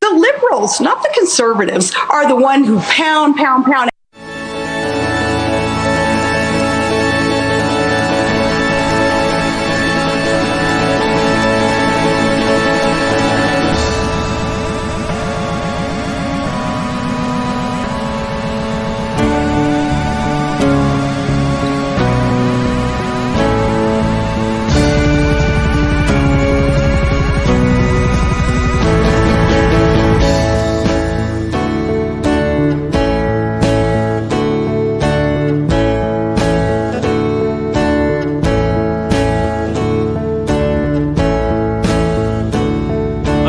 The liberals, not the conservatives, are the one who pound.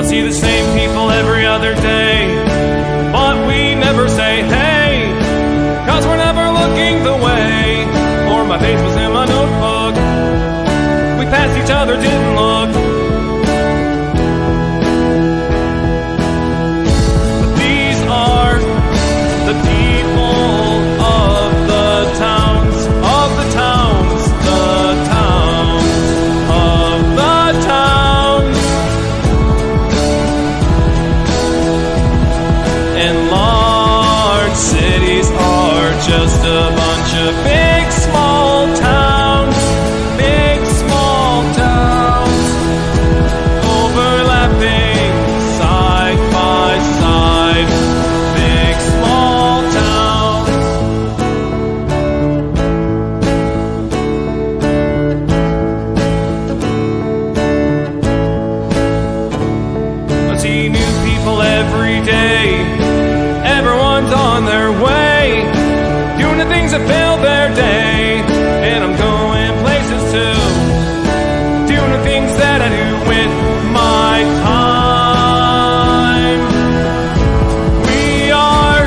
See the same people every other day, but we never say hey, cause we're never looking the way, or my face was in my notebook, we passed each other, didn't look. But these are the people of the towns, of the towns, the towns, of the towns. And large cities are just a bunch of big small towns, overlapping side by side, big small towns. I see new people every day. Everyone's on their way, doing the things that fill their day. And I'm going places too, doing the things that I do with my time. We are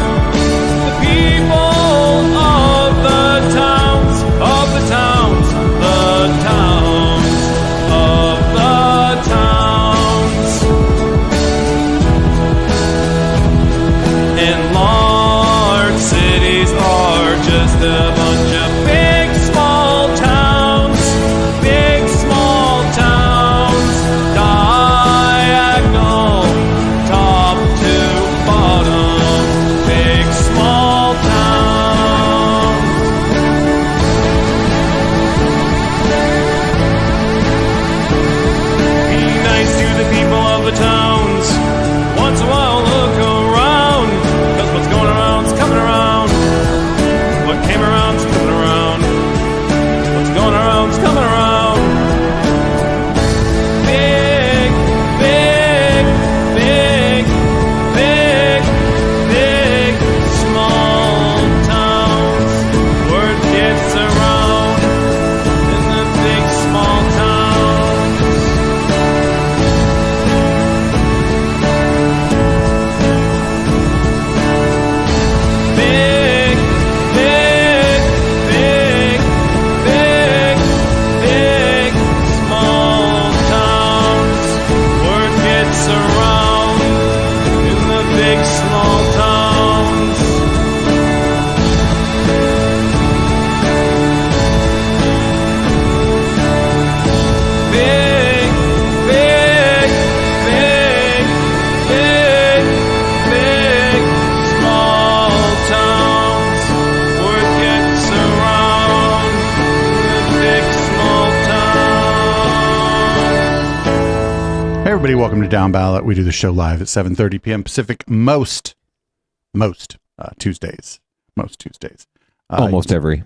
the people of the towns, of the towns, the towns, of the towns. And large cities are just a bunch of big small towns, big small towns, diagonal, top to bottom, big small towns. Be nice to the people of the towns, once in a while look around, cause what's going around's coming around. What came around's coming around. What's going around's coming around. Big, big, big, big, big, small towns. Word gets around in the big small towns. Big, big, big, big, big, small towns. Word gets around in the big small towns. Big, big, big, big, big, small towns. Word gets around in the big small towns. Hey everybody, welcome to Downballot. We do the show live at 7:30 p.m. Pacific most Tuesdays. Almost every.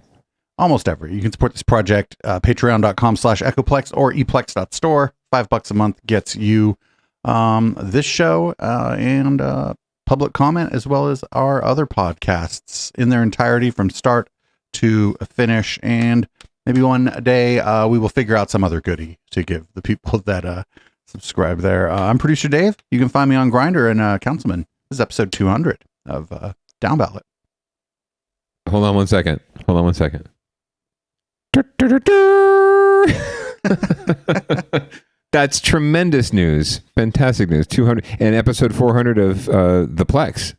Almost every. You can support this project, patreon.com/echoplex or eplex.store. $5 a month gets you this show and public comment, as well as our other podcasts in their entirety from start to finish. And maybe one day we will figure out some other goodie to give the people that subscribe there. I'm producer Dave. You can find me on Grindr and Councilman. This is episode 200 of Downballot. Hold on one second. That's tremendous news. Fantastic news. 200 and episode 400 of the Plex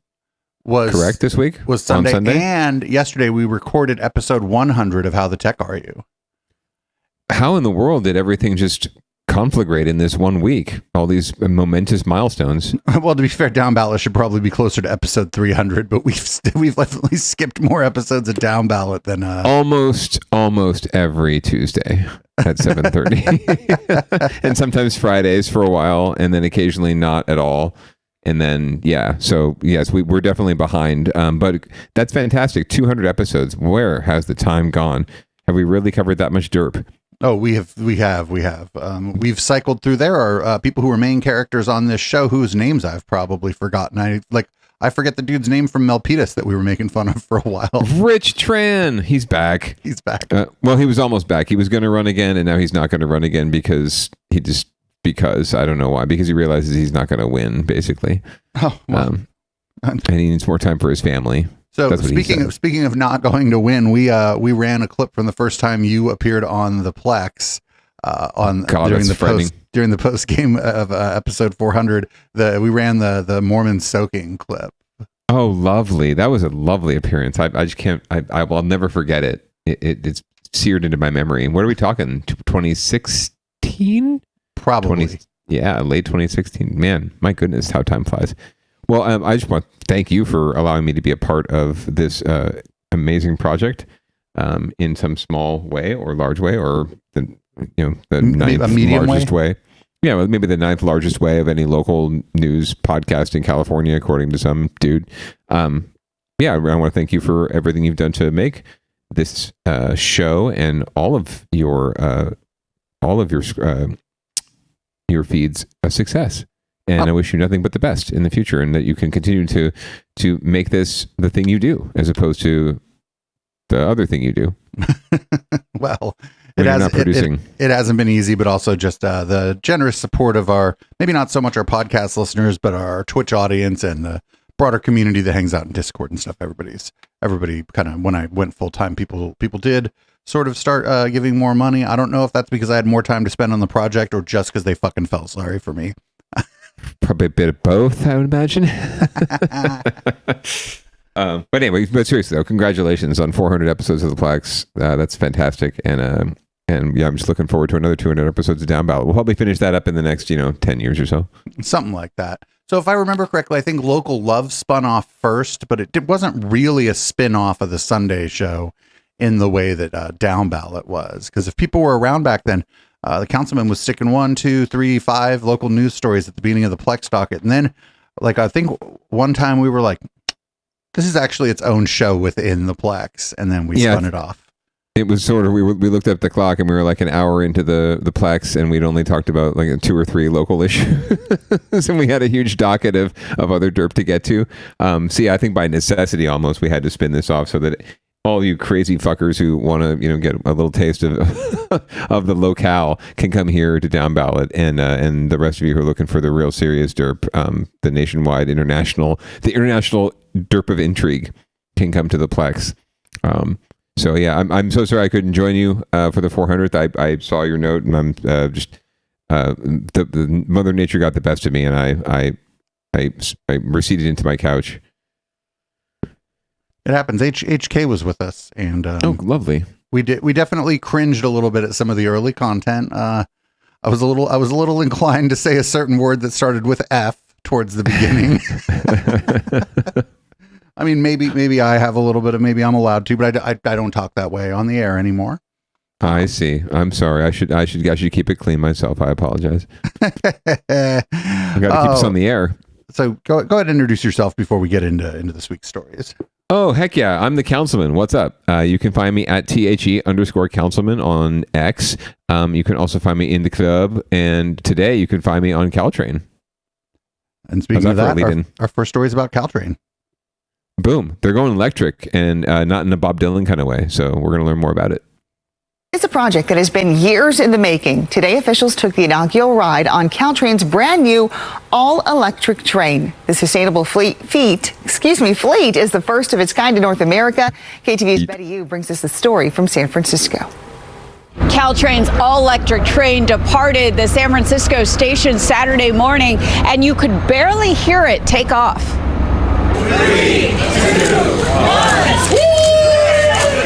Was correct this week? Was Sunday, and yesterday we recorded episode 100 of How the Tech Are You? How in the world did everything just conflagrate in this 1 week. All these momentous milestones. Well, to be fair, Downballot should probably be closer to episode 300, but we've definitely skipped more episodes of Downballot than almost every Tuesday at 7:30, and sometimes Fridays for a while, and then occasionally not at all. And then, so yes, we're definitely behind. But that's fantastic. 200 episodes. Where has the time gone? Have we really covered that much derp? Oh, we have. We've cycled through. There are people who are main characters on this show whose names I've probably forgotten. I forget the dude's name from Melpitas that we were making fun of for a while. Rich Tran. He's back. He's back. Well, he was almost back. He was going to run again, and now he's not going to run again because I don't know why. Because he realizes he's not going to win, basically. Oh, well. And he needs more time for his family. So speaking of not going to win, we ran a clip from the first time you appeared on the Plex during the post game of episode 400. We ran the Mormon soaking clip. Oh, lovely! That was a lovely appearance. I just can't. I'll never forget it. It's seared into my memory. What are we talking? 2016? Probably. Late 2016. Man, my goodness, how time flies. Well, I just want to thank you for allowing me to be a part of this amazing project in some small way or large way, or the ninth largest way. Yeah, well, maybe the ninth largest way of any local news podcast in California, according to some dude. I want to thank you for everything you've done to make this show and all of your feeds a success. And I wish you nothing but the best in the future, and that you can continue to make this the thing you do, as opposed to the other thing you do. Well, it hasn't been easy, but also just the generous support of our, maybe not so much our podcast listeners, but our Twitch audience and the broader community that hangs out in Discord and stuff. Everybody kind of, when I went full time, people did sort of start giving more money. I don't know if that's because I had more time to spend on the project, or just because they fucking felt sorry for me. Probably a bit of both, I would imagine. But anyway, seriously though, congratulations on 400 episodes of the Plex. That's fantastic. And I'm just looking forward to another 200 episodes of Downballot. We'll probably finish that up in the next, 10 years or so. Something like that. So if I remember correctly, I think Local Love spun off first, but it wasn't really a spin-off of the Sunday show in the way that Downballot was. Because if people were around back then, the councilman was sticking 1, 2, 3, 5 local news stories at the beginning of the Plex docket. And then, I think one time we were like, this is actually its own show within the Plex. And then we spun it off. It was sort of, we looked up the clock and we were like an hour into the Plex, and we'd only talked about like 2 or 3 local issues. And we had a huge docket of other derp to get to. I think by necessity almost we had to spin this off so that all you crazy fuckers who want to, get a little taste of of the locale can come here to Downballot, and the rest of you who are looking for the real serious derp, the nationwide, international derp of intrigue can come to the Plex. I'm so sorry I couldn't join you for the 400th. I saw your note, and I'm the Mother Nature got the best of me, and I receded into my couch. It happens. HK was with us, and oh, lovely. We definitely cringed a little bit at some of the early content. I was a little inclined to say a certain word that started with F towards the beginning. I mean, maybe I have a little bit of, maybe I'm allowed to, but I don't talk that way on the air anymore. I see. I'm sorry. I should keep it clean myself. I apologize. I got to keep us on the air. So go ahead and introduce yourself before we get into this week's stories. Oh, heck yeah. I'm the councilman. What's up? You can find me at THE_councilman on X. You can also find me in the club. And today you can find me on Caltrain. And speaking of that, our first story is about Caltrain. Boom. They're going electric, and not in a Bob Dylan kind of way. So we're going to learn more about it. It's a project that has been years in the making. Today, officials took the inaugural ride on Caltrain's brand new all-electric train. The sustainable fleet is the first of its kind in North America. KTV's Betty Yu brings us the story from San Francisco. Caltrain's all-electric train departed the San Francisco station Saturday morning, and you could barely hear it take off. 3, 2, 1.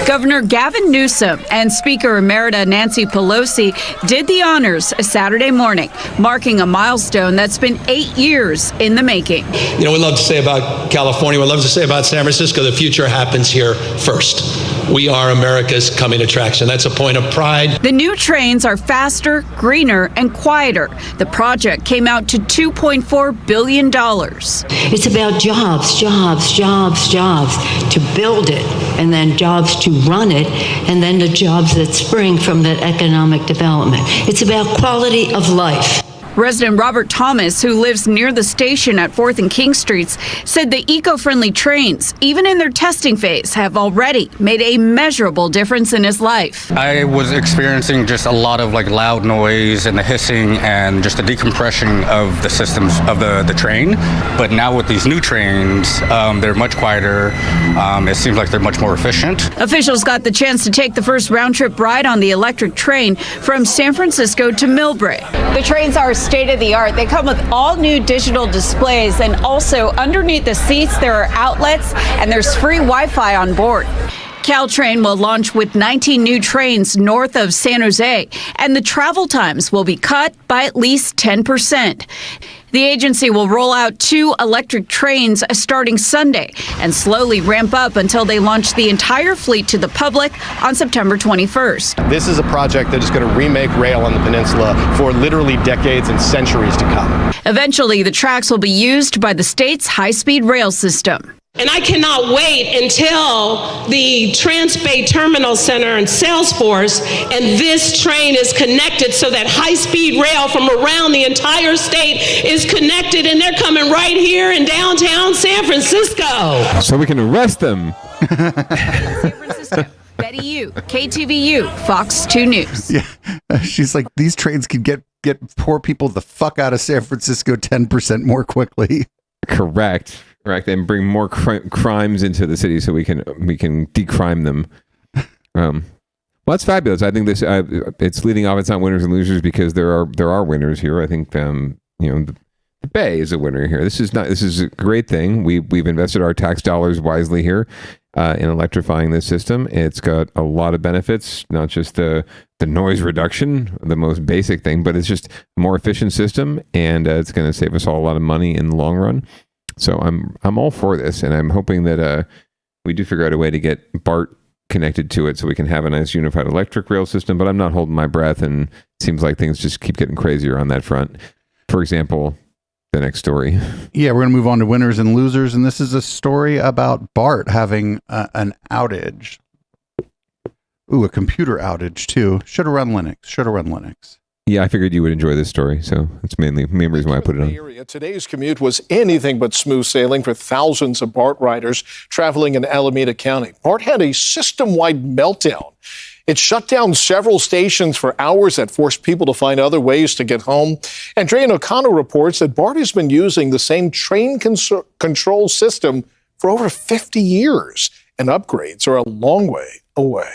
Governor Gavin Newsom and Speaker Emerita Nancy Pelosi did the honors Saturday morning, marking a milestone that's been 8 years in the making. You know, we love to say about California, we love to say about San Francisco, the future happens here first. We are America's coming attraction. That's a point of pride. The new trains are faster, greener, and quieter. The project came out to $2.4 billion. It's about jobs, jobs, jobs, jobs, to build it, and then jobs to run it, and then the jobs that spring from that economic development. It's about quality of life. Resident Robert Thomas, who lives near the station at 4th and King Streets, said the eco-friendly trains, even in their testing phase, have already made a measurable difference in his life. I was experiencing just a lot of loud noise and the hissing and just the decompression of the systems of the train. But now with these new trains, they're much quieter. It seems like they're much more efficient. Officials got the chance to take the first round-trip ride on the electric train from San Francisco to Millbrae. The trains are state-of-the-art. They come with all new digital displays, and also underneath the seats there are outlets and there's free Wi-Fi on board. Caltrain will launch with 19 new trains north of San Jose, and the travel times will be cut by at least 10%. The agency will roll out 2 electric trains starting Sunday and slowly ramp up until they launch the entire fleet to the public on September 21st. This is a project that is going to remake rail on the peninsula for literally decades and centuries to come. Eventually, the tracks will be used by the state's high-speed rail system. And I cannot wait until the Trans-Bay Terminal Center in Salesforce and this train is connected so that high-speed rail from around the entire state is connected, and they're coming right here in downtown San Francisco. So we can arrest them. San Francisco. Betty Yu, KTVU, Fox 2 News. Yeah, she's like, these trains can get poor people the fuck out of San Francisco 10% more quickly. Correct, and bring more crimes into the city so we can decrime them. Well, that's fabulous. I think this it's leading off. It's not winners and losers because there are winners here. I think the Bay is a winner here. This is a great thing. We've invested our tax dollars wisely here in electrifying this system. It's got a lot of benefits, not just the noise reduction, the most basic thing, but it's just a more efficient system, and it's going to save us all a lot of money in the long run. So I'm all for this, and I'm hoping that we do figure out a way to get BART connected to it so we can have a nice unified electric rail system. But I'm not holding my breath, and it seems like things just keep getting crazier on that front. For example, the next story. Yeah, we're going to move on to winners and losers, and this is a story about BART having an outage. Ooh, a computer outage too. Should have run Linux. Yeah, I figured you would enjoy this story, so it's main reason why I put it on. Today's commute was anything but smooth sailing for thousands of BART riders traveling in Alameda County. BART had a system-wide meltdown. It shut down several stations for hours that forced people to find other ways to get home. Andrea O'Connor reports that BART has been using the same train control system for over 50 years, and upgrades are a long way away.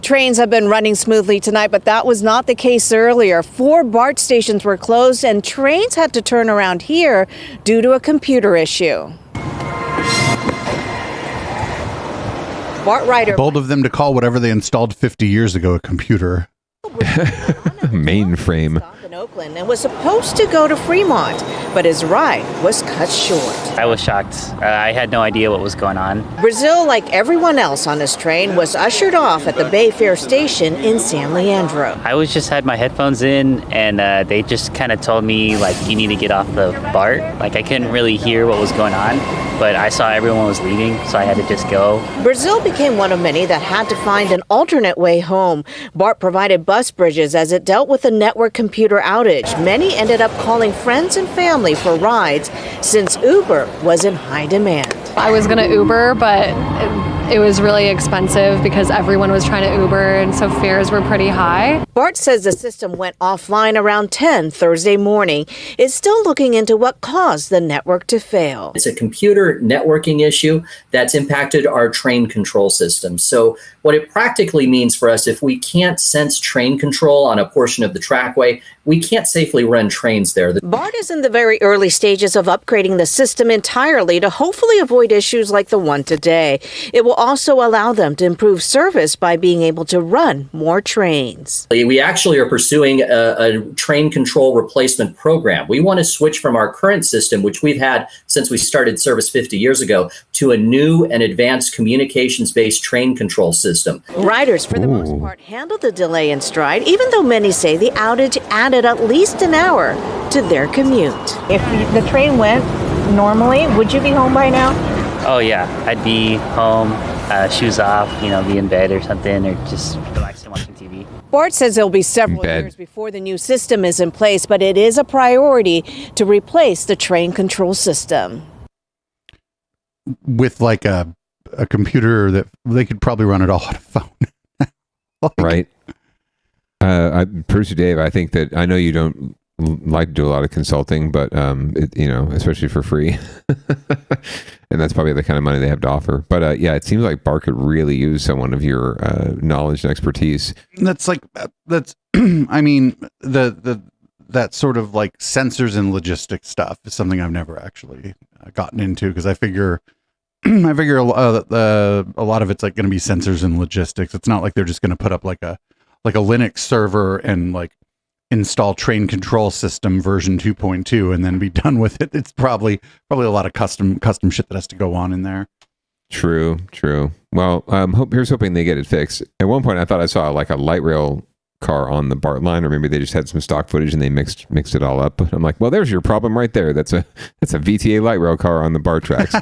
Trains have been running smoothly tonight, but that was not the case earlier. 4 BART stations were closed and trains had to turn around here due to a computer issue. BART rider. Bold of them to call whatever they installed 50 years ago a computer. Mainframe. In Oakland and was supposed to go to Fremont, but his ride was cut short. I was shocked. I had no idea what was going on. Brazil, like everyone else on this train, was ushered off at the Bay Fair station in San Leandro. I had my headphones in, and they just kind of told me, you need to get off the BART. I couldn't really hear what was going on, but I saw everyone was leaving, so I had to just go. Brazil became one of many that had to find an alternate way home. BART provided bus bridges as it dealt with a network computer outage. Many ended up calling friends and family for rides since Uber was in high demand. I was going to Uber, but it was really expensive because everyone was trying to Uber, and so fares were pretty high. BART says the system went offline around 10 Thursday morning. It's still looking into what caused the network to fail. It's a computer networking issue that's impacted our train control system. So what it practically means for us, if we can't sense train control on a portion of the trackway, we can't safely run trains there. BART is in the very early stages of upgrading the system entirely to hopefully avoid issues like the one today. It will also allow them to improve service by being able to run more trains. We actually are pursuing a train control replacement program. We want to switch from our current system, which we've had since we started service 50 years ago, to a new and advanced communications-based train control system. Riders, for the most part, handled the delay in stride, even though many say the outage added at least an hour to their commute. If the train went normally, would you be home by now? Oh yeah, I'd be home, shoes off, be in bed or something, or just relaxing watching TV. BART says it'll be several years before the new system is in place, but it is a priority to replace the train control system. With like a computer that they could probably run it all on a phone. Right. Producer Dave, I think that I know you don't like to do a lot of consulting, but especially for free, and that's probably the kind of money they have to offer. But yeah, it seems like BART could really use someone of your knowledge and expertise. I mean, that sort of like sensors and logistics stuff is something I've never actually gotten into, because I figure a lot of it's like going to be sensors and logistics. It's not like they're just going to put up like a Linux server and like install train control system version 2.2 and then be done with it. It's probably a lot of custom shit that has to go on in there. True. Well, here's hoping they get it fixed. At one point I thought I saw like a light rail car on the BART line, or maybe they just had some stock footage and they mixed it all up. But I'm like, well, there's your problem right there. That's a VTA light rail car on the BART tracks.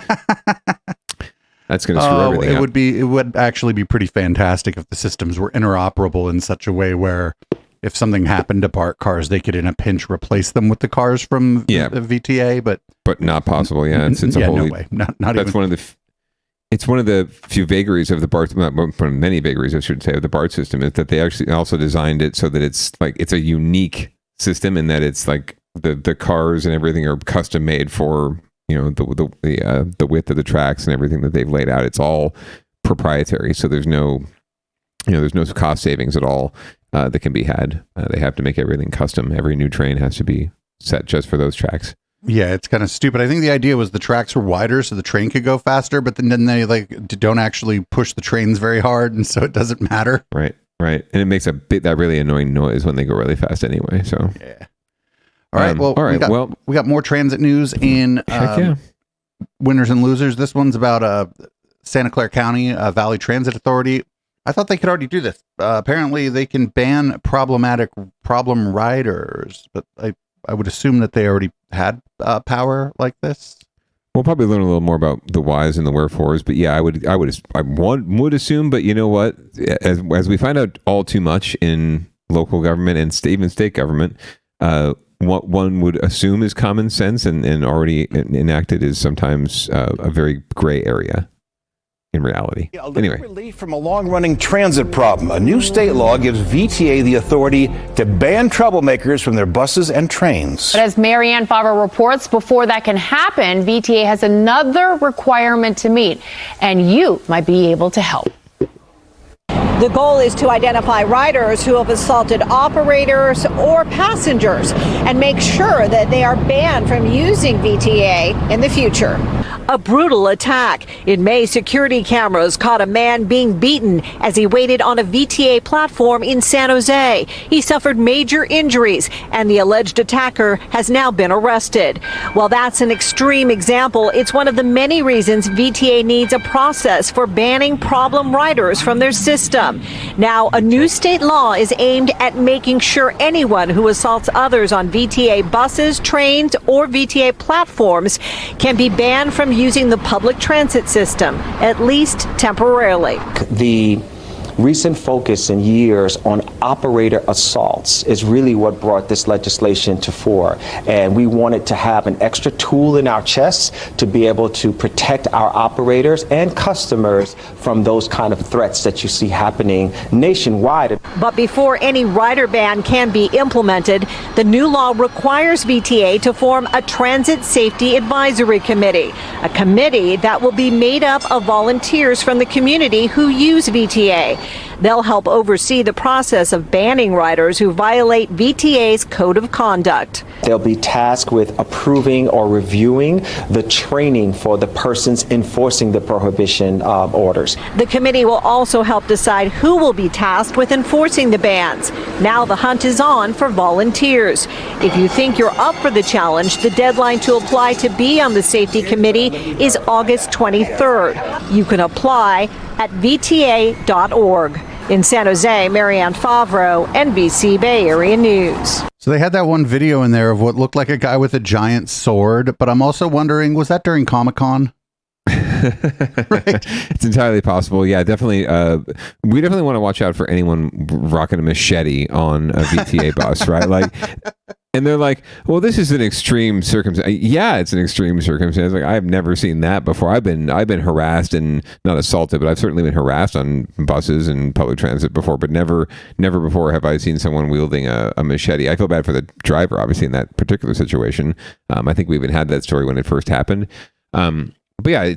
That's going to screw everything up. It would actually be pretty fantastic if the systems were interoperable in such a way where if something happened to BART cars, they could in a pinch replace them with the cars from the VTA, but not possible. Yeah, it's a whole, no way. Not that's even. One of the. It's one of the few vagaries of the BART, many vagaries, I should say, of the BART system, is that they actually also designed it so that it's a unique system in that it's like the cars and everything are custom made for the width of the tracks and everything that they've laid out. It's all proprietary, so there's no cost savings at all that can be had. They have to make everything custom. Every new train has to be set just for those tracks. Yeah, it's kind of stupid. I think the idea was the tracks were wider so the train could go faster, but then they don't actually push the trains very hard, and so it doesn't matter. Right. And it makes that really annoying noise when they go really fast anyway. So yeah. All right. We got more transit news in winners and losers. This one's about Santa Clara County Valley Transit Authority. I thought they could already do this. Apparently, they can ban problem riders, but I would assume that they already had power like this. We'll probably learn a little more about the whys and the wherefores, but yeah, I would assume. But you know what? As we find out all too much in local government and even state government, what one would assume is common sense and already enacted is sometimes a very gray area in reality. Anyway. Relief from a long-running transit problem. A new state law gives VTA the authority to ban troublemakers from their buses and trains. But as Marianne Favre reports, before that can happen, VTA has another requirement to meet, and you might be able to help. The goal is to identify riders who have assaulted operators or passengers and make sure that they are banned from using VTA in the future. A brutal attack. In May, security cameras caught a man being beaten as he waited on a VTA platform in San Jose. He suffered major injuries, and the alleged attacker has now been arrested. While that's an extreme example, it's one of the many reasons VTA needs a process for banning problem riders from their system. Now, a new state law is aimed at making sure anyone who assaults others on VTA buses, trains, or VTA platforms can be banned from using the public transit system, at least temporarily. The recent focus in years on operator assaults is really what brought this legislation to fore. And we wanted to have an extra tool in our chests to be able to protect our operators and customers from those kind of threats that you see happening nationwide. But before any rider ban can be implemented, the new law requires VTA to form a Transit Safety Advisory Committee, a committee that will be made up of volunteers from the community who use VTA. They'll help oversee the process of banning riders who violate VTA's code of conduct. They'll be tasked with approving or reviewing the training for the persons enforcing the prohibition orders. The committee will also help decide who will be tasked with enforcing the bans. Now the hunt is on for volunteers. If you think you're up for the challenge, the deadline to apply to be on the safety committee is August 23rd. You can apply at VTA.org. In San Jose, Marianne Favreau, NBC Bay Area News. So they had that one video in there of what looked like a guy with a giant sword, but I'm also wondering, was that during Comic-Con? It's entirely possible. Yeah, definitely. We definitely want to watch out for anyone rocking a machete on a VTA bus, right? Like, and they're like, well, this is an extreme circumstance. Yeah, it's an extreme circumstance. Like, I've never seen that before. I've been harassed and not assaulted, but I've certainly been harassed on buses and public transit before, but never before have I seen someone wielding a machete. I feel bad for the driver, obviously, in that particular situation. I think we even had that story when it first happened. But yeah,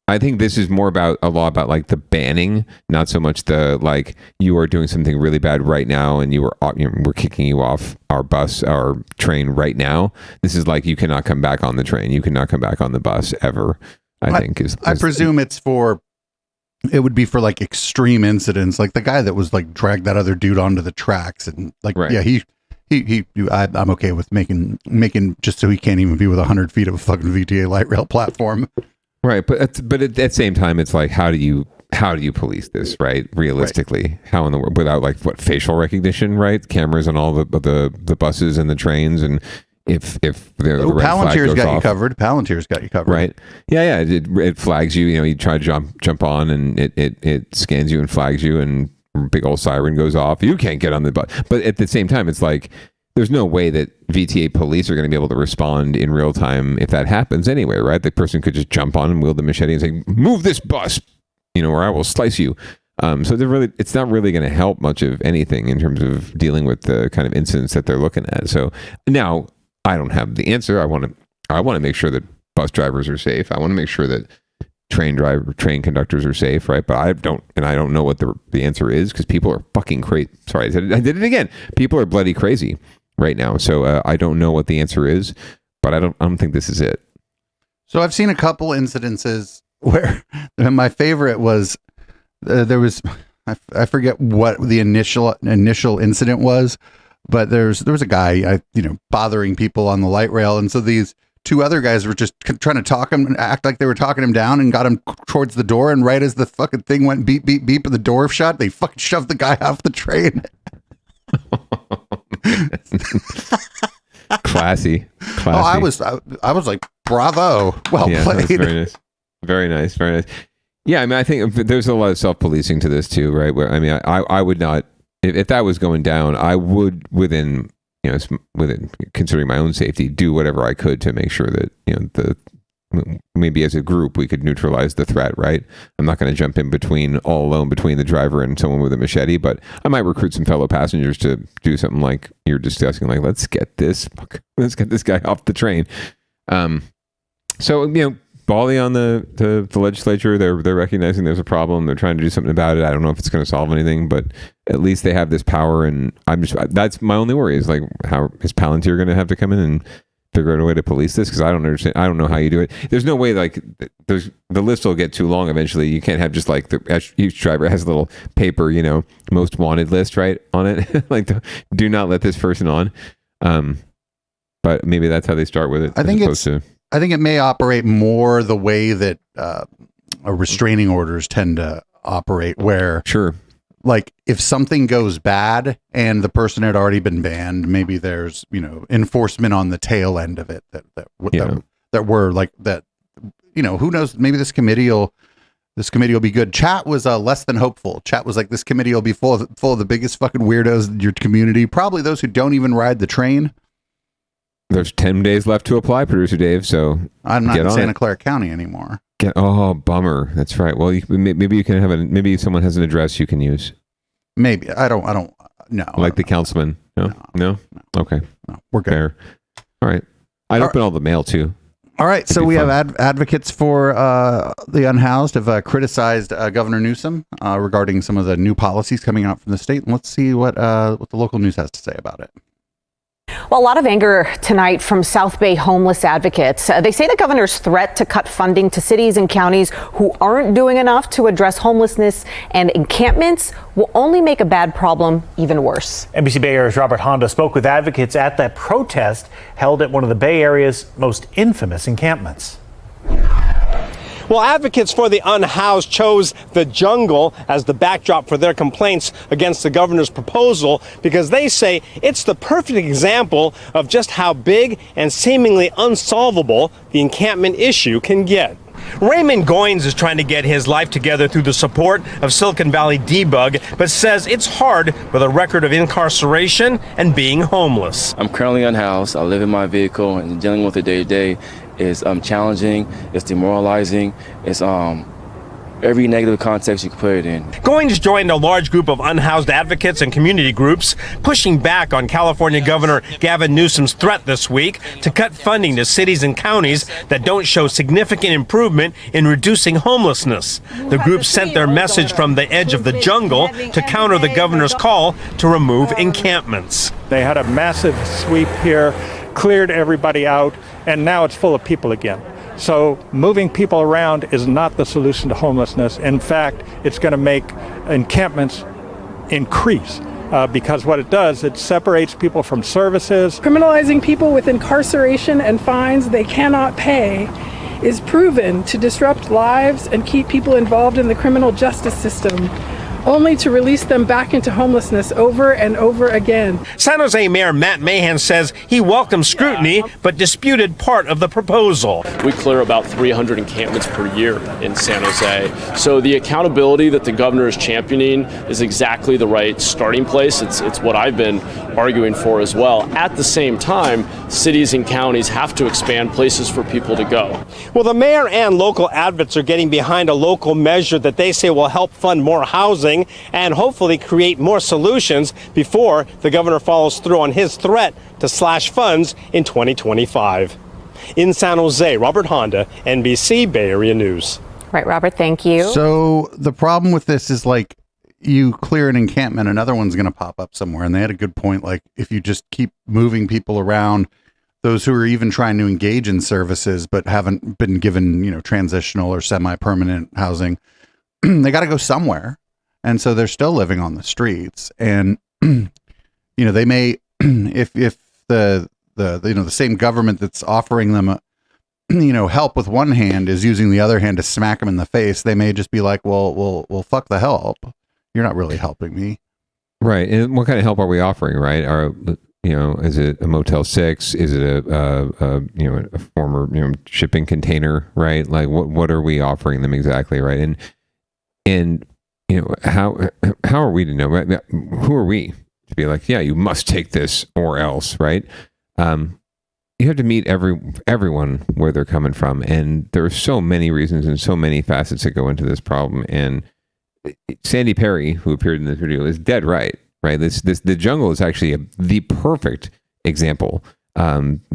I think this is more about a law about like the banning, not so much the like you are doing something really bad right now and we're kicking you off our train right now. This is like you cannot come back on the train, you cannot come back on the bus ever. I presume it would be for like extreme incidents, like the guy that was like dragged that other dude onto the tracks and like I'm okay with making just so he can't even be with 100 feet of a fucking VTA light rail platform. Right, but at the same time, it's like how do you police this, right? Realistically, right. How in the world without like facial recognition, right? Cameras on all the buses and the trains, and if the red flag goes got off, you covered. Palantir's got you covered, right? Yeah. It flags you. You try to jump on, and it scans you and flags you, and big old siren goes off. You can't get on the bus, but at the same time, it's like. There's no way that VTA police are going to be able to respond in real time if that happens anyway, right? The person could just jump on and wield the machete and say, move this bus, or I will slice you. So it's not really going to help much of anything in terms of dealing with the kind of incidents that they're looking at. So now I don't have the answer. I want to make sure that bus drivers are safe. I want to make sure that train conductors are safe, right? But I don't know what the answer is because people are fucking crazy. Sorry, I did it again. People are bloody crazy right now. So I don't know what the answer is, but I don't think this is it. So I've seen a couple incidences where my favorite was there was I forget what the initial incident was, but there was a guy bothering people on the light rail, and so these two other guys were just trying to talk him and act like they were talking him down and got him towards the door, and right as the fucking thing went beep beep beep and the door shut, they fucking shoved the guy off the train. Classy. Oh, I was like, bravo, well played. Very nice. Yeah, I mean, I think there's a lot of self-policing to this too, right? Where I mean, I would not, if that was going down, I would within considering my own safety, do whatever I could to make sure that maybe as a group we could neutralize the threat, right? I'm not going to jump in all alone between the driver and someone with a machete, but I might recruit some fellow passengers to do something like you're discussing, like let's get this guy off the train. So Bali on the legislature, they're recognizing there's a problem. They're trying to do something about it. I don't know if it's going to solve anything, but at least they have this power. And that's my only worry is like, how is Palantir going to have to come in and figure out a way to police this? Because I don't understand. I don't know how you do it. There's no way like the list will get too long eventually. You can't have just like each driver has a little paper, most wanted list right on it. Like do not let this person on. But maybe that's how they start with it. I think it may operate more the way that restraining orders tend to operate, where like if something goes bad and the person had already been banned, maybe there's enforcement on the tail end of it that were like that. Who knows? Maybe this committee will be good. Chat was less than hopeful. Chat was like, this committee will be full of the biggest fucking weirdos in your community. Probably those who don't even ride the train. There's 10 days left to apply, Producer Dave. So I'm not in Santa Clara County anymore. Bummer. That's right. Well, maybe you can maybe someone has an address you can use. Maybe I don't. No. Like the councilman. No. Okay. No. We're good. Fair. All right. I'd open all the mail too. All right, so we have advocates for the unhoused have criticized Governor Newsom regarding some of the new policies coming out from the state. And let's see what the local news has to say about it. Well, a lot of anger tonight from South Bay homeless advocates. They say the governor's threat to cut funding to cities and counties who aren't doing enough to address homelessness and encampments will only make a bad problem even worse. NBC Bay Area's Robert Honda spoke with advocates at that protest held at one of the Bay Area's most infamous encampments. Well, advocates for the unhoused chose the jungle as the backdrop for their complaints against the governor's proposal because they say it's the perfect example of just how big and seemingly unsolvable the encampment issue can get. Raymond Goins is trying to get his life together through the support of Silicon Valley Debug, but says it's hard with a record of incarceration and being homeless. I'm currently unhoused. I live in my vehicle, and dealing with it day to day is challenging, it's demoralizing, it's every negative context you can put it in. Goins joined a large group of unhoused advocates and community groups pushing back on California Governor Gavin Newsom's threat this week to cut funding to cities and counties that don't show significant improvement in reducing homelessness. The group sent their message from the edge of the jungle to counter the governor's call to remove encampments. They had a massive sweep here, cleared everybody out, and now it's full of people again. So moving people around is not the solution to homelessness. In fact, it's going to make encampments increase because what it does, it separates people from services. Criminalizing people with incarceration and fines they cannot pay is proven to disrupt lives and keep people involved in the criminal justice system, only to release them back into homelessness over and over again. San Jose Mayor Matt Mahan says he welcomes scrutiny, but disputed part of the proposal. We clear about 300 encampments per year in San Jose. So the accountability that the governor is championing is exactly the right starting place. It's what I've been arguing for as well. At the same time, cities and counties have to expand places for people to go. Well, the mayor and local advocates are getting behind a local measure that they say will help fund more housing and hopefully create more solutions before the governor follows through on his threat to slash funds in 2025. In San Jose, Robert Honda, NBC Bay Area News. Right, Robert, thank you. So the problem with this is like you clear an encampment, another one's going to pop up somewhere. And they had a good point. Like if you just keep moving people around, those who are even trying to engage in services but haven't been given, transitional or semi-permanent housing, they got to go somewhere. And so they're still living on the streets. And, they may, if the same government that's offering them, help with one hand is using the other hand to smack them in the face, they may just be like, well, fuck the help. You're not really helping me. Right. And what kind of help are we offering, right? Is it a Motel 6? Is it a former, shipping container, right? Like what are we offering them exactly, right? And how are we to know? Right? Who are we to be like, yeah, you must take this or else, right? You have to meet everyone where they're coming from, and there are so many reasons and so many facets that go into this problem. And Sandy Perry, who appeared in this video, is dead right. The jungle is actually the perfect example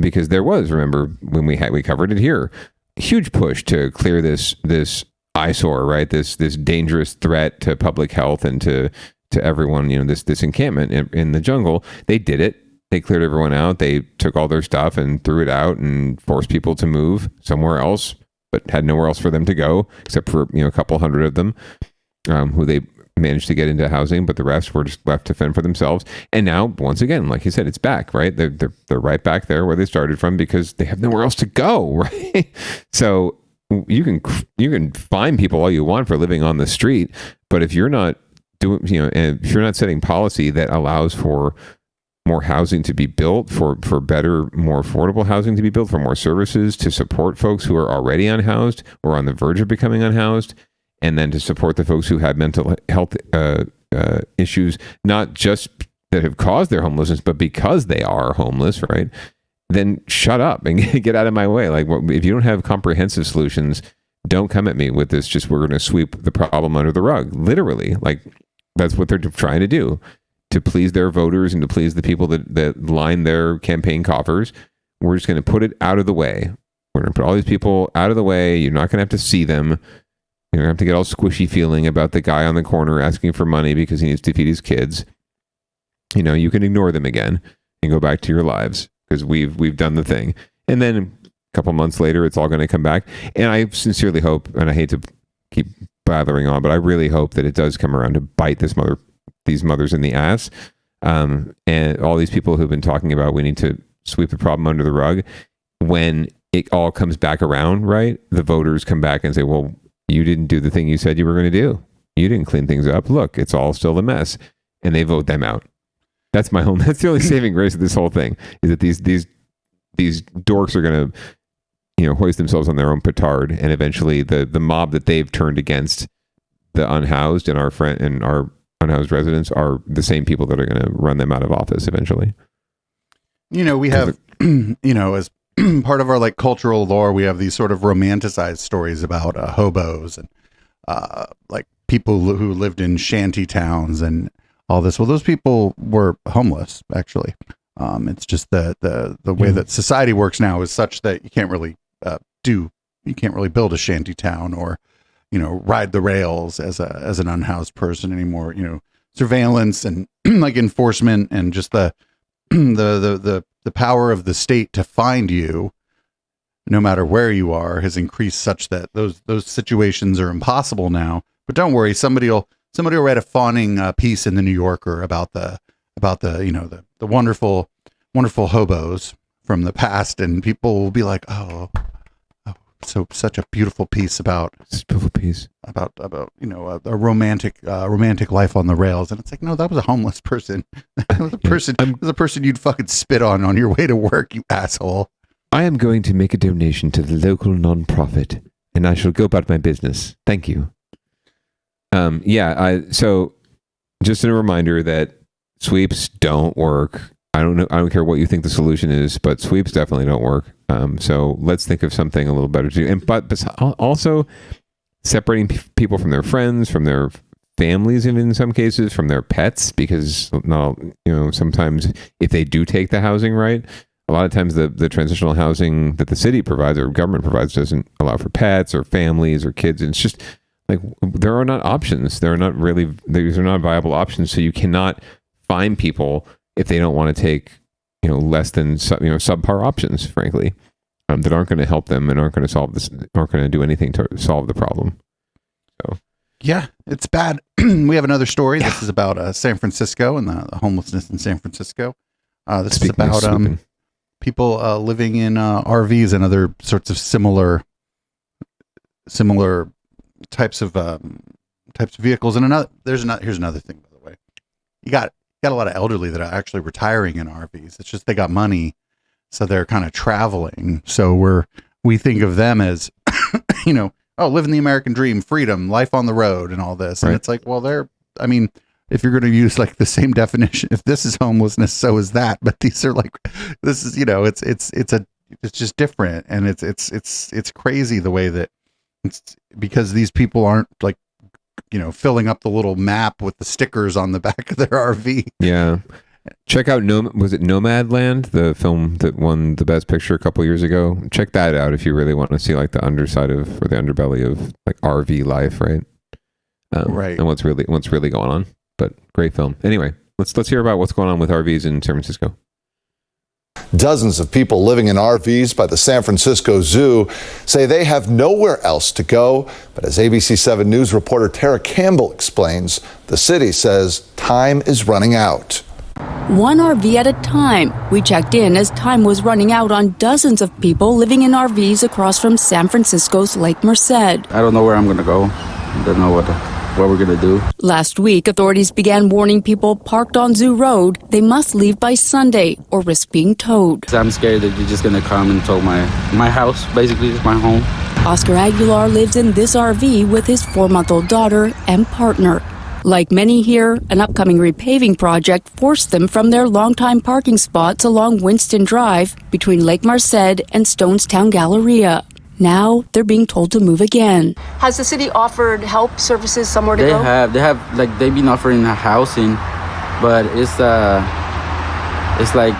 because there was, remember when we covered it here, huge push to clear this eyesore, right? This dangerous threat to public health and to everyone. This encampment in the jungle. They did it. They cleared everyone out. They took all their stuff and threw it out and forced people to move somewhere else, but had nowhere else for them to go except for a couple hundred of them who they managed to get into housing, but the rest were just left to fend for themselves. And now, once again, like you said, it's back, right? They're right back there where they started from because they have nowhere else to go, right? So you can fine people all you want for living on the street, but if you're not doing, if you're not setting policy that allows for more housing to be built, for better, more affordable housing to be built, for more services to support folks who are already unhoused or on the verge of becoming unhoused, and then to support the folks who have mental health issues, not just that have caused their homelessness, but because they are homeless, right? Then shut up and get out of my way. Like, if you don't have comprehensive solutions, don't come at me with this. Just we're going to sweep the problem under the rug. Literally, like that's what they're trying to do to please their voters and to please the people that line their campaign coffers. We're just going to put it out of the way. We're going to put all these people out of the way. You're not going to have to see them. You're going to have to get all squishy feeling about the guy on the corner asking for money because he needs to feed his kids. You can ignore them again and go back to your lives because we've done the thing. And then a couple months later, it's all going to come back. And I sincerely hope, and I hate to keep blathering on, but I really hope that it does come around to bite these mothers in the ass. And all these people who've been talking about we need to sweep the problem under the rug. When it all comes back around, right? The voters come back and say, well, you didn't do the thing you said you were going to do. You didn't clean things up. Look, it's all still a mess. And they vote them out. That's the only saving grace of this whole thing, is that these dorks are going to, hoist themselves on their own petard, and eventually the mob that they've turned against the unhoused and our unhoused residents are the same people that are going to run them out of office eventually. We have, as part of our like cultural lore, we have these sort of romanticized stories about hobos and like people who lived in shanty towns and all this. Well, those people were homeless, actually. It's just the way that society works now is such that you can't really build a shanty town or, ride the rails as an unhoused person anymore. Surveillance and like enforcement and just the power of the state to find you, no matter where you are, has increased such that those situations are impossible now. But don't worry, somebody will write a fawning piece in the New Yorker about the wonderful hobos from the past, and people will be like, so such a beautiful piece about a romantic life on the rails. And it's like, no, that was a homeless person. That was a person you'd fucking spit on your way to work, you asshole. I am going to make a donation to the local nonprofit, and I shall go about my business. Thank you. So just a reminder that sweeps don't work. I don't care what you think the solution is, but sweeps definitely don't work. So let's think of something a little better to do. But also separating people from their friends, from their families, and in some cases from their pets, because sometimes if they do take the housing right, a lot of times the transitional housing that the city provides or government provides doesn't allow for pets or families or kids. And it's just like, there are not options. These are not viable options. So you cannot find people if they don't want to take, less than, subpar options, frankly, that aren't going to help them and aren't going to do anything to solve the problem. So, yeah, it's bad. We have another story. Yeah. This is about San Francisco and the homelessness in San Francisco. This is about people living in RVs and other sorts of similar types of vehicles. And here's another thing, by the way. You got a lot of elderly that are actually retiring in RVs. It's just they got money, so they're kind of traveling. So we think of them as, living the American dream, freedom, life on the road, and all this. And it's like, well, if you're going to use like the same definition, if this is homelessness, so is that. But these are like, this is, it's just different, and it's crazy the way that it's, because these people aren't like, filling up the little map with the stickers on the back of their RV. Yeah. Check out was it Nomadland, the film that won the Best Picture a couple years ago? Check that out if you really want to see like the underside of, or the underbelly of like RV life, right? Right. And what's really going on. But great film. Anyway, let's hear about what's going on with RVs in San Francisco. Dozens of people living in RVs by the San Francisco Zoo say they have nowhere else to go. But as ABC 7 News reporter Tara Campbell explains, the city says time is running out. One RV at a time. We checked in as time was running out on dozens of people living in RVs across from San Francisco's Lake Merced. I don't know where I'm going to go. I don't know what we're going to do. Last week, authorities began warning people parked on Zoo Road they must leave by Sunday or risk being towed. I'm scared that you're just going to come and tow my house, basically, is my home. Oscar Aguilar lives in this RV with his 4-month-old daughter and partner. Like many here, an upcoming repaving project forced them from their longtime parking spots along Winston Drive between Lake Merced and Stonestown Galleria. Now they're being told to move again. Has the city offered help, services, somewhere to go? They've been offering housing, but it's like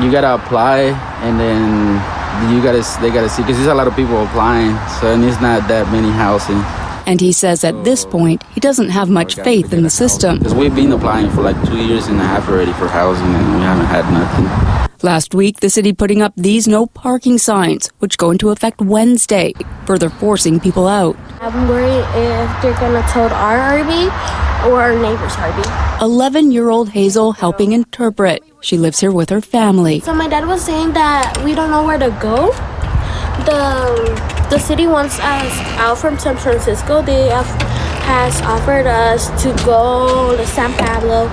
you gotta apply and then they gotta see, because there's a lot of people applying, so and it's not that many housing. And he says at this point, he doesn't have much faith in the system. Because we've been applying for like 2 years and a half already for housing, and we haven't had nothing. Last week, the city putting up these no parking signs, which go into effect Wednesday, further forcing people out. I'm worried if they're going to tow our RV or our neighbor's RV. 11-year-old Hazel helping interpret. She lives here with her family. So my dad was saying that we don't know where to go. The city wants us out from San Francisco. They has offered us to go to San Pablo,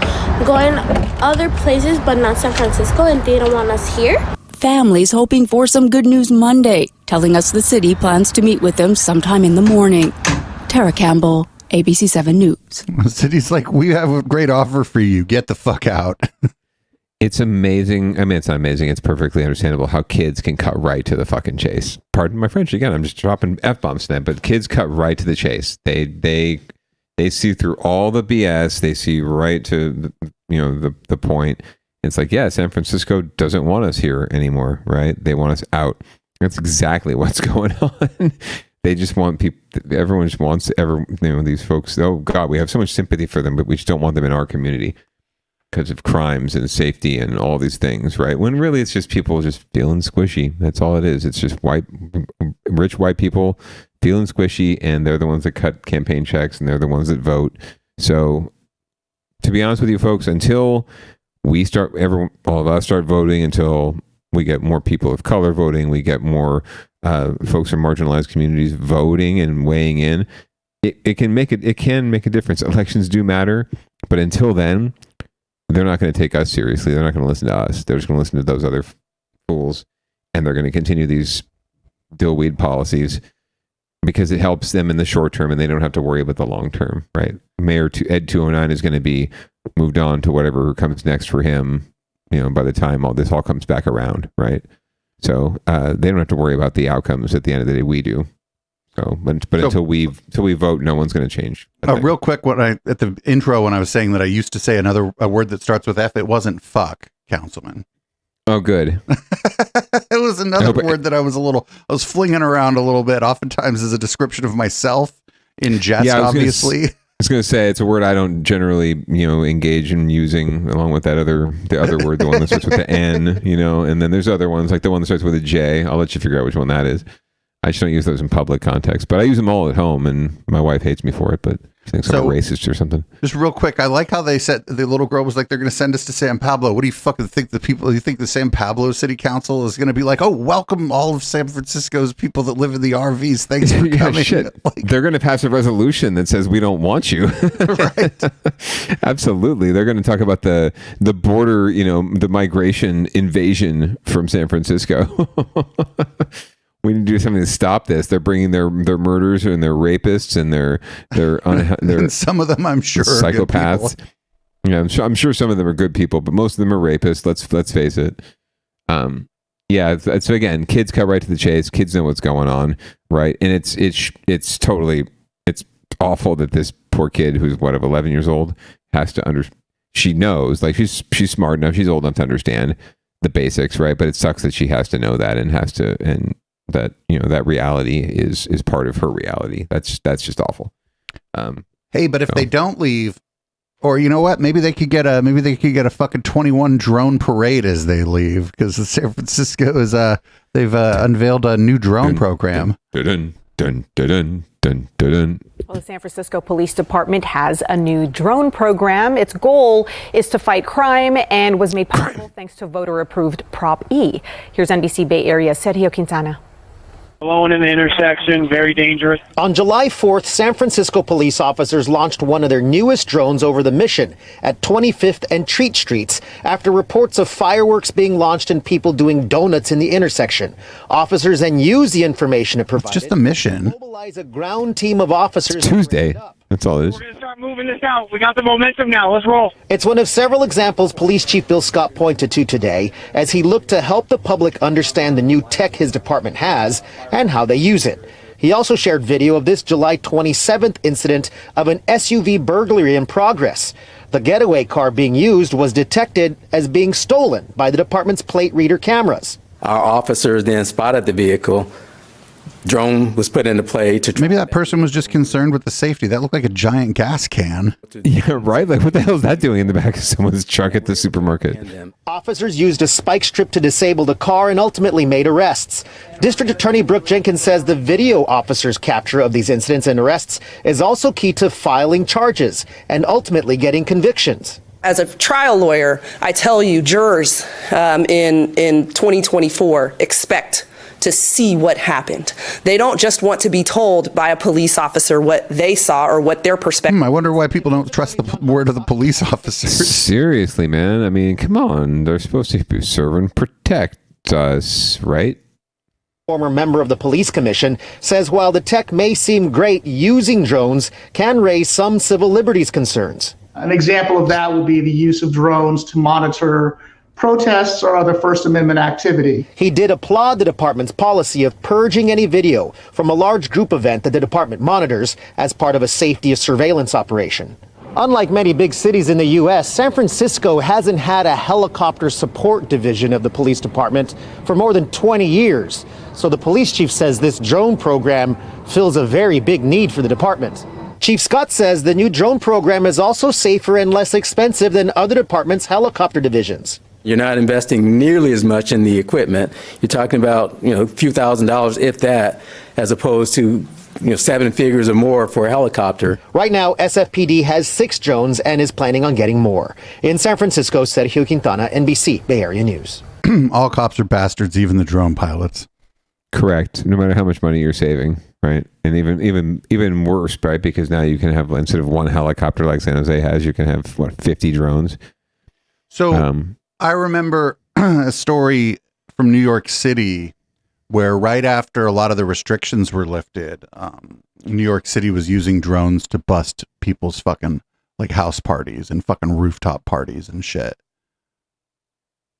going other places, but not San Francisco, and they don't want us here. Families hoping for some good news Monday, telling us the city plans to meet with them sometime in the morning. Tara Campbell, ABC 7 News. The city's like, we have a great offer for you. Get the fuck out. It's amazing. I mean, it's not amazing. It's perfectly understandable how kids can cut right to the fucking chase. Pardon my French again. I'm just dropping F-bombs tonight, but kids cut right to the chase. They see through all the BS. They see right to the point. It's like, yeah, San Francisco doesn't want us here anymore, right? They want us out. That's exactly what's going on. They just want people. Everyone just wants these folks. Oh God, we have so much sympathy for them, but we just don't want them in our community because of crimes and safety and all these things, right? When really it's just people just feeling squishy. That's all it is. It's just rich white people feeling squishy, and they're the ones that cut campaign checks, and they're the ones that vote. So, to be honest with you folks, until we start, all of us start voting, until we get more people of color voting, we get more folks from marginalized communities voting and weighing in, it can make a difference. Elections do matter, but until then, they're not going to take us seriously. They're not going to listen to us. They're just going to listen to those other fools, and they're going to continue these dillweed policies because it helps them in the short term, and they don't have to worry about the long term, right? Mayor Ed 209 is going to be moved on to whatever comes next for him, by the time all this comes back around, right? So they don't have to worry about the outcomes at the end of the day. We do. So, but until we vote, no one's going to change. Real quick, at the intro when I was saying that I used to say a word that starts with F, it wasn't fuck, Councilman. Oh, good. It was another word that I was flinging around a little bit, oftentimes as a description of myself in jest, obviously. I was going to say it's a word I don't generally, engage in using, along with the other word, the one that starts with the N, and then there's other ones like the one that starts with a J. I'll let you figure out which one that is. I just don't use those in public context, but I use them all at home, and my wife hates me for it, but she thinks I'm a racist or something. Just real quick, I like how they said the little girl was like, they're going to send us to San Pablo. What do you fucking think you think the San Pablo City Council is going to be like, oh, welcome all of San Francisco's people that live in the RVs. Thanks for coming. Shit. They're going to pass a resolution that says we don't want you. Right. Absolutely. They're going to talk about the border, the migration invasion from San Francisco. We need to do something to stop this. They're bringing their murderers and their rapists and their and some of them, I'm sure, psychopaths. Yeah, I'm sure some of them are good people, but most of them are rapists. Let's face it. Yeah. So again, kids cut right to the chase. Kids know what's going on, right? And it's totally awful that this poor kid who's 11 years old has to She knows, like she's smart enough, she's old enough to understand the basics, right? But it sucks that she has to know that and that that reality is part of her reality. That's just awful. Hey, but if they don't leave, or you know what, maybe they could get a fucking 21 drone parade as they leave, because San Francisco is they've unveiled a new drone program. Dun, dun, dun, dun, dun, dun, dun. Well, the San Francisco Police Department has a new drone program. Its goal is to fight crime and was made possible thanks to voter-approved Prop E. Here's NBC Bay Area Sergio Quintana. Alone in the intersection, very dangerous. On July 4th, San Francisco police officers launched one of their newest drones over the Mission at 25th and Treat Streets after reports of fireworks being launched and people doing donuts in the intersection. Officers then used the information it provided. It's just the Mission. Mobilize a ground team of officers. It's Tuesday. That's all it is. We're going to start moving this out. We got the momentum now. Let's roll. It's one of several examples Police Chief Bill Scott pointed to today as he looked to help the public understand the new tech his department has and how they use it. He also shared video of this July 27th incident of an SUV burglary in progress. The getaway car being used was detected as being stolen by the department's plate reader cameras. Our officers then spotted the vehicle. Drone was put into play to... Maybe that person was just concerned with the safety. That looked like a giant gas can. Yeah, right? Like, what the hell is that doing in the back of someone's truck at the supermarket? Officers used a spike strip to disable the car and ultimately made arrests. District Attorney Brooke Jenkins says the video officers' capture of these incidents and arrests is also key to filing charges and ultimately getting convictions. As a trial lawyer, I tell you, jurors in 2024 expect to see what happened. They don't just want to be told by a police officer what they saw or what their perspective. I wonder why people don't trust the word of the police officers. Seriously, man. I mean, come on. They're supposed to serve and protect us, right? Former member of the police commission says while the tech may seem great, using drones can raise some civil liberties concerns. An example of that would be the use of drones to monitor protests or other First Amendment activity. He did applaud the department's policy of purging any video from a large group event that the department monitors as part of a safety surveillance operation. Unlike many big cities in the U.S., San Francisco hasn't had a helicopter support division of the police department for more than 20 years. So the police chief says this drone program fills a very big need for the department. Chief Scott says the new drone program is also safer and less expensive than other departments' helicopter divisions. You're not investing nearly as much in the equipment. You're talking about, a few $1,000s, if that, as opposed to, 7 figures or more for a helicopter. Right now, SFPD has 6 drones and is planning on getting more. In San Francisco, Sergio Quintana, NBC, Bay Area News. All cops are bastards, even the drone pilots. Correct. No matter how much money you're saving, right? And even worse, right? Because now you can have, instead of one helicopter like San Jose has, you can have 50 drones. So I remember a story from New York City where right after a lot of the restrictions were lifted, New York City was using drones to bust people's fucking house parties and fucking rooftop parties and shit.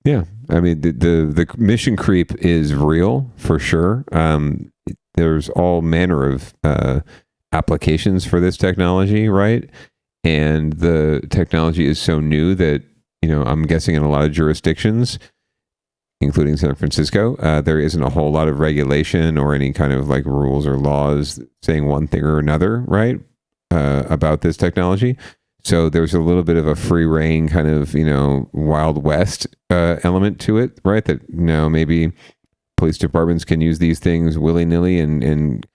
Yeah, I mean the mission creep is real for sure. There's all manner of applications for this technology, right? And the technology is so new that I'm guessing in a lot of jurisdictions, including San Francisco, there isn't a whole lot of regulation or any kind of rules or laws saying one thing or another, right? About this technology. So there's a little bit of a free reign kind of, Wild West element to it, right? That, maybe police departments can use these things willy-nilly and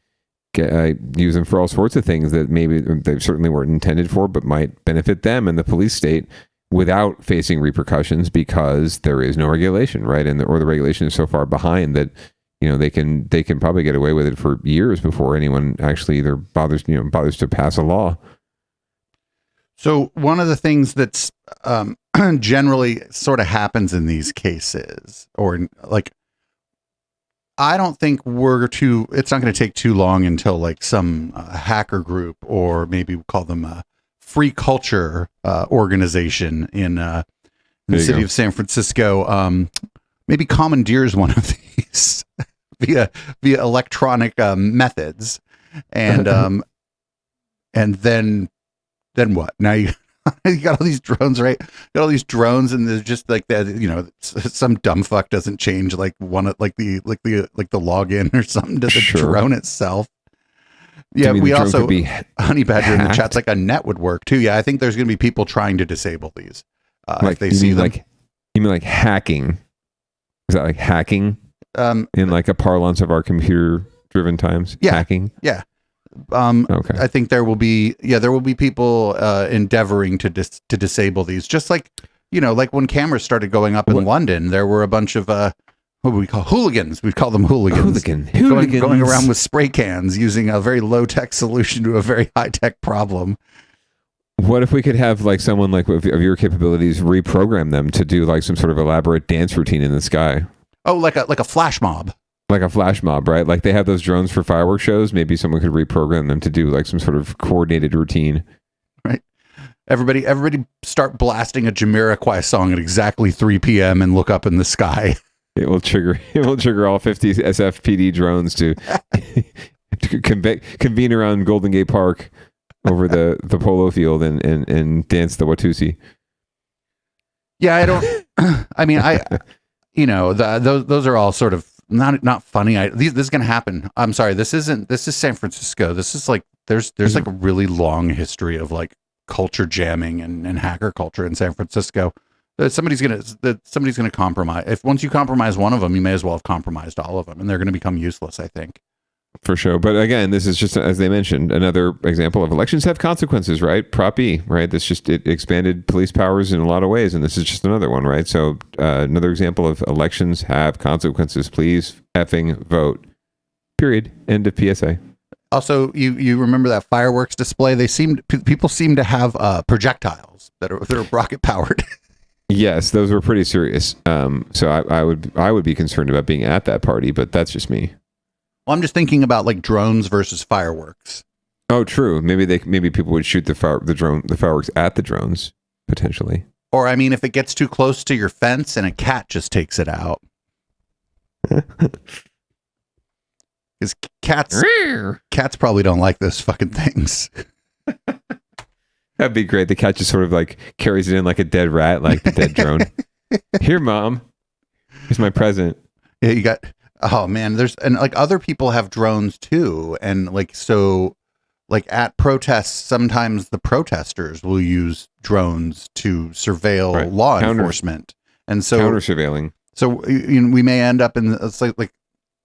use them for all sorts of things that maybe they certainly weren't intended for, but might benefit them and the police state without facing repercussions because there is no regulation, right? Or the regulation is so far behind that, they can probably get away with it for years before anyone actually either bothers to pass a law. So one of the things that's generally sort of happens in these cases, or I don't think it's not going to take too long until some hacker group, or maybe we'll call them a free culture organization in the city of San Francisco, maybe commandeers one of these via electronic methods, and then what? Now you got all these drones, right? You got all these drones, and there's just that. Some dumb fuck doesn't change the login or something to the drone itself. Yeah, we also Honey Badger in the chat's a net would work too. Yeah, I think there's going to be people trying to disable these if they see them. You mean hacking? Is that hacking? In a parlance of our computer-driven times? Yeah, hacking. Yeah. Okay. I think there will be people endeavoring to disable these, just like when cameras started going up in London, there were a bunch of what do we call hooligans? We'd call them hooligans. Hooligans. Going around with spray cans using a very low-tech solution to a very high-tech problem. What if we could have someone of your capabilities reprogram them to do some sort of elaborate dance routine in the sky? Oh, like a flash mob. Like a flash mob, right? They have those drones for fireworks shows. Maybe someone could reprogram them to do some sort of coordinated routine. Right. Everybody start blasting a Jamiroquai song at exactly 3 p.m. and look up in the sky. It will trigger all 50 SFPD drones to convene around Golden Gate Park over the polo field and dance the Watusi. Yeah, I don't. I mean, those are all sort of not funny. This is going to happen. I'm sorry. This is San Francisco. This is like, there's like a really long history of like culture jamming and hacker culture in San Francisco. Somebody's going to compromise. Once you compromise one of them, you may as well have compromised all of them, and they're going to become useless, I think. For sure. But again, this is just, as they mentioned, another example of elections have consequences, right? Prop E, right? It expanded police powers in a lot of ways, and this is just another one, right? So another example of elections have consequences. Please effing vote. Period. End of PSA. Also, you remember that fireworks display? People seem to have projectiles that are rocket powered. Yes, those were pretty serious. So I would be concerned about being at that party, but that's just me. Well, I'm just thinking about like drones versus fireworks. Oh, true. Maybe people would shoot the fireworks at the drones potentially. Or I mean, if it gets too close to your fence and a cat just takes it out. Because cats probably don't like those fucking things. That'd be great. The cat just sort of like carries it in like a dead rat, like the dead drone. Here, Mom. Here's my present. Yeah, you got. Oh man, and like other people have drones too, and like so, like at protests, sometimes the protesters will use drones to surveil law enforcement, and so counter surveilling. So we may end up in like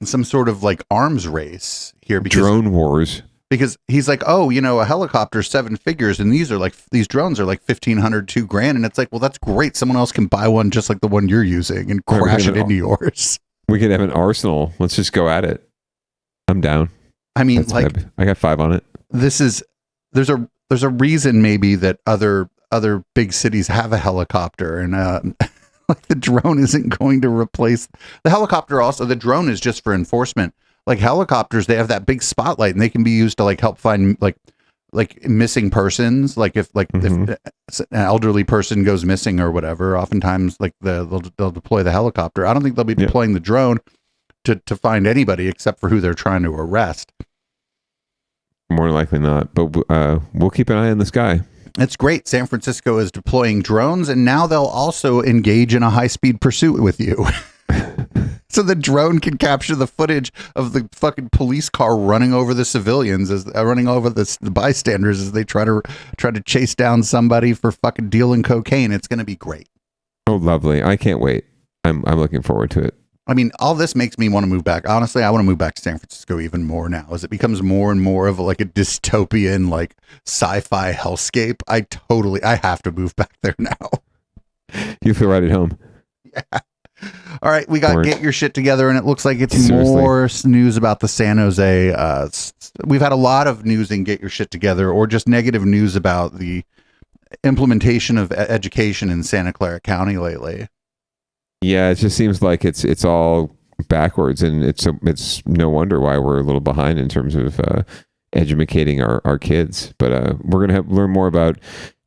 some sort of like arms race here because drone wars. Because he's like, oh, a helicopter's 7 figures, and these drones are like $1,500, $2,000, and it's like, well, that's great. Someone else can buy one just like the one you're using and crash it into yours. We could have an arsenal. Let's just go at it. I'm down. I mean, I got 5 on it. There's a reason maybe that other big cities have a helicopter, and like the drone isn't going to replace the helicopter. Also, the drone is just for enforcement. Like helicopters, they have that big spotlight, and they can be used to like help find like missing persons. Like if an elderly person goes missing or whatever, oftentimes like they'll deploy the helicopter. I don't think they'll be deploying the drone to find anybody except for who they're trying to arrest. More likely not, but we'll keep an eye on the sky. It's great. San Francisco is deploying drones, and now they'll also engage in a high-speed pursuit with you. So the drone can capture the footage of the fucking police car running over the civilians, running over the bystanders as they try to chase down somebody for fucking dealing cocaine. It's going to be great. Oh, lovely! I can't wait. I'm looking forward to it. I mean, all this makes me want to move back. Honestly, I want to move back to San Francisco even more now as it becomes more and more of like a dystopian, like sci-fi hellscape. I have to move back there now. You feel right at home. Yeah. All right, we got Get Your Shit Together, and it looks like it's more news about the San Jose. We've had a lot of news in Get Your Shit Together, or just negative news about the implementation of education in Santa Clara County lately. Yeah, it just seems like it's all backwards, and it's no wonder why we're a little behind in terms of educating our kids. But we're going to learn more about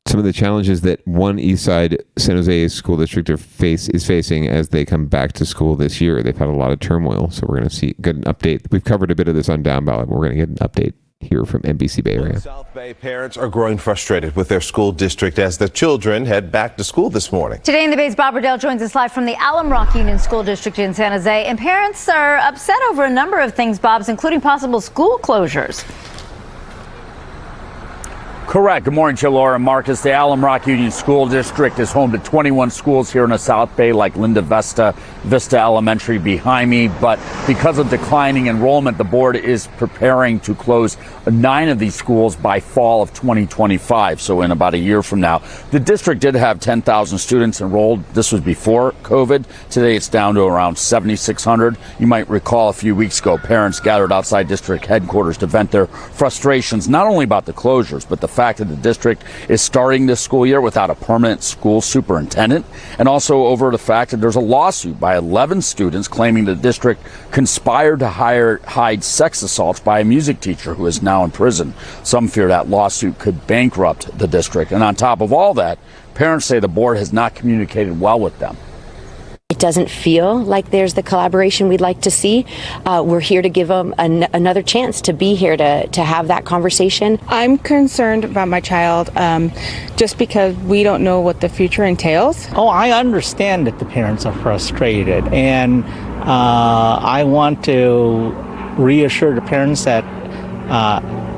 some of the challenges that one Eastside San Jose school district is facing as they come back to school this year. They've had a lot of turmoil, so we're going to get an update. We've covered a bit of this on Downballot, but we're going to get an update here from NBC Bay Area. South Bay parents are growing frustrated with their school district as their children head back to school this morning. Today in the Bay's Bob Riddell joins us live from the Alum Rock Union School District in San Jose, and parents are upset over a number of things, Bob's, including possible school closures. Correct. Good morning, Laura and Marcus. The Alum Rock Union School District is home to 21 schools here in the South Bay, like Linda Vista Elementary behind me. But because of declining enrollment, the board is preparing to close 9 of these schools by fall of 2025, so in about a year from now. The district did have 10,000 students enrolled. This was before COVID. Today it's down to around 7,600. You might recall a few weeks ago, parents gathered outside district headquarters to vent their frustrations, not only about the closures, but the fact that the district is starting this school year without a permanent school superintendent, and also over the fact that there's a lawsuit by 11 students claiming the district conspired to hide sex assaults by a music teacher who is now in prison. Some fear that lawsuit could bankrupt the district. And on top of all that, parents say the board has not communicated well with them. it doesn't feel like there's the collaboration we'd like to see, we're here to give them another chance to be here to have that conversation. I'm concerned about my child just because we don't know what the future entails. Oh, I understand that the parents are frustrated, and I want to reassure the parents that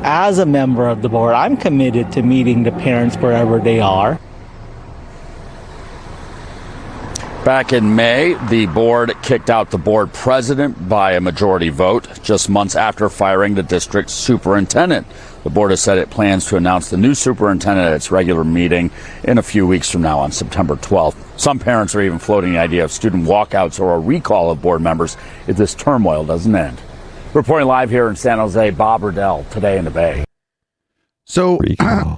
as a member of the board, I'm committed to meeting the parents wherever they are. Back in May, the board kicked out the board president by a majority vote, just months after firing the district superintendent. The board has said it plans to announce the new superintendent at its regular meeting in a few weeks from now on September 12th. Some parents are even floating the idea of student walkouts or a recall of board members if this turmoil doesn't end. Reporting live here in San Jose, Bob Riddell, Today in the Bay. So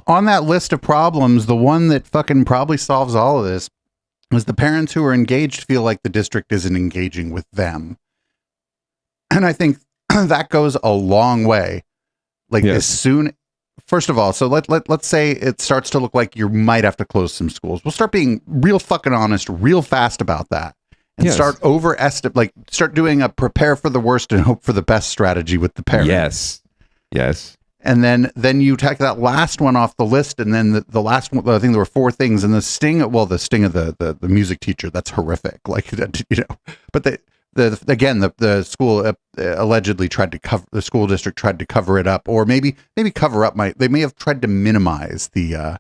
on that list of problems, the one that fucking probably solves all of this is the parents who are engaged feel like the district isn't engaging with them. And I think that goes a long way. Like as soon, first of all, so let's say it starts to look like you might have to close some schools. We'll start being real fucking honest, real fast about that. And start start doing a prepare for the worst and hope for the best strategy with the parents. Yes. And then you take that last one off the list, and then the last one, I think there were 4 things, and the sting of the music teacher, that's horrific. Like, but the school allegedly tried to cover, the school district tried to cover it up, or maybe cover up they may have tried to minimize the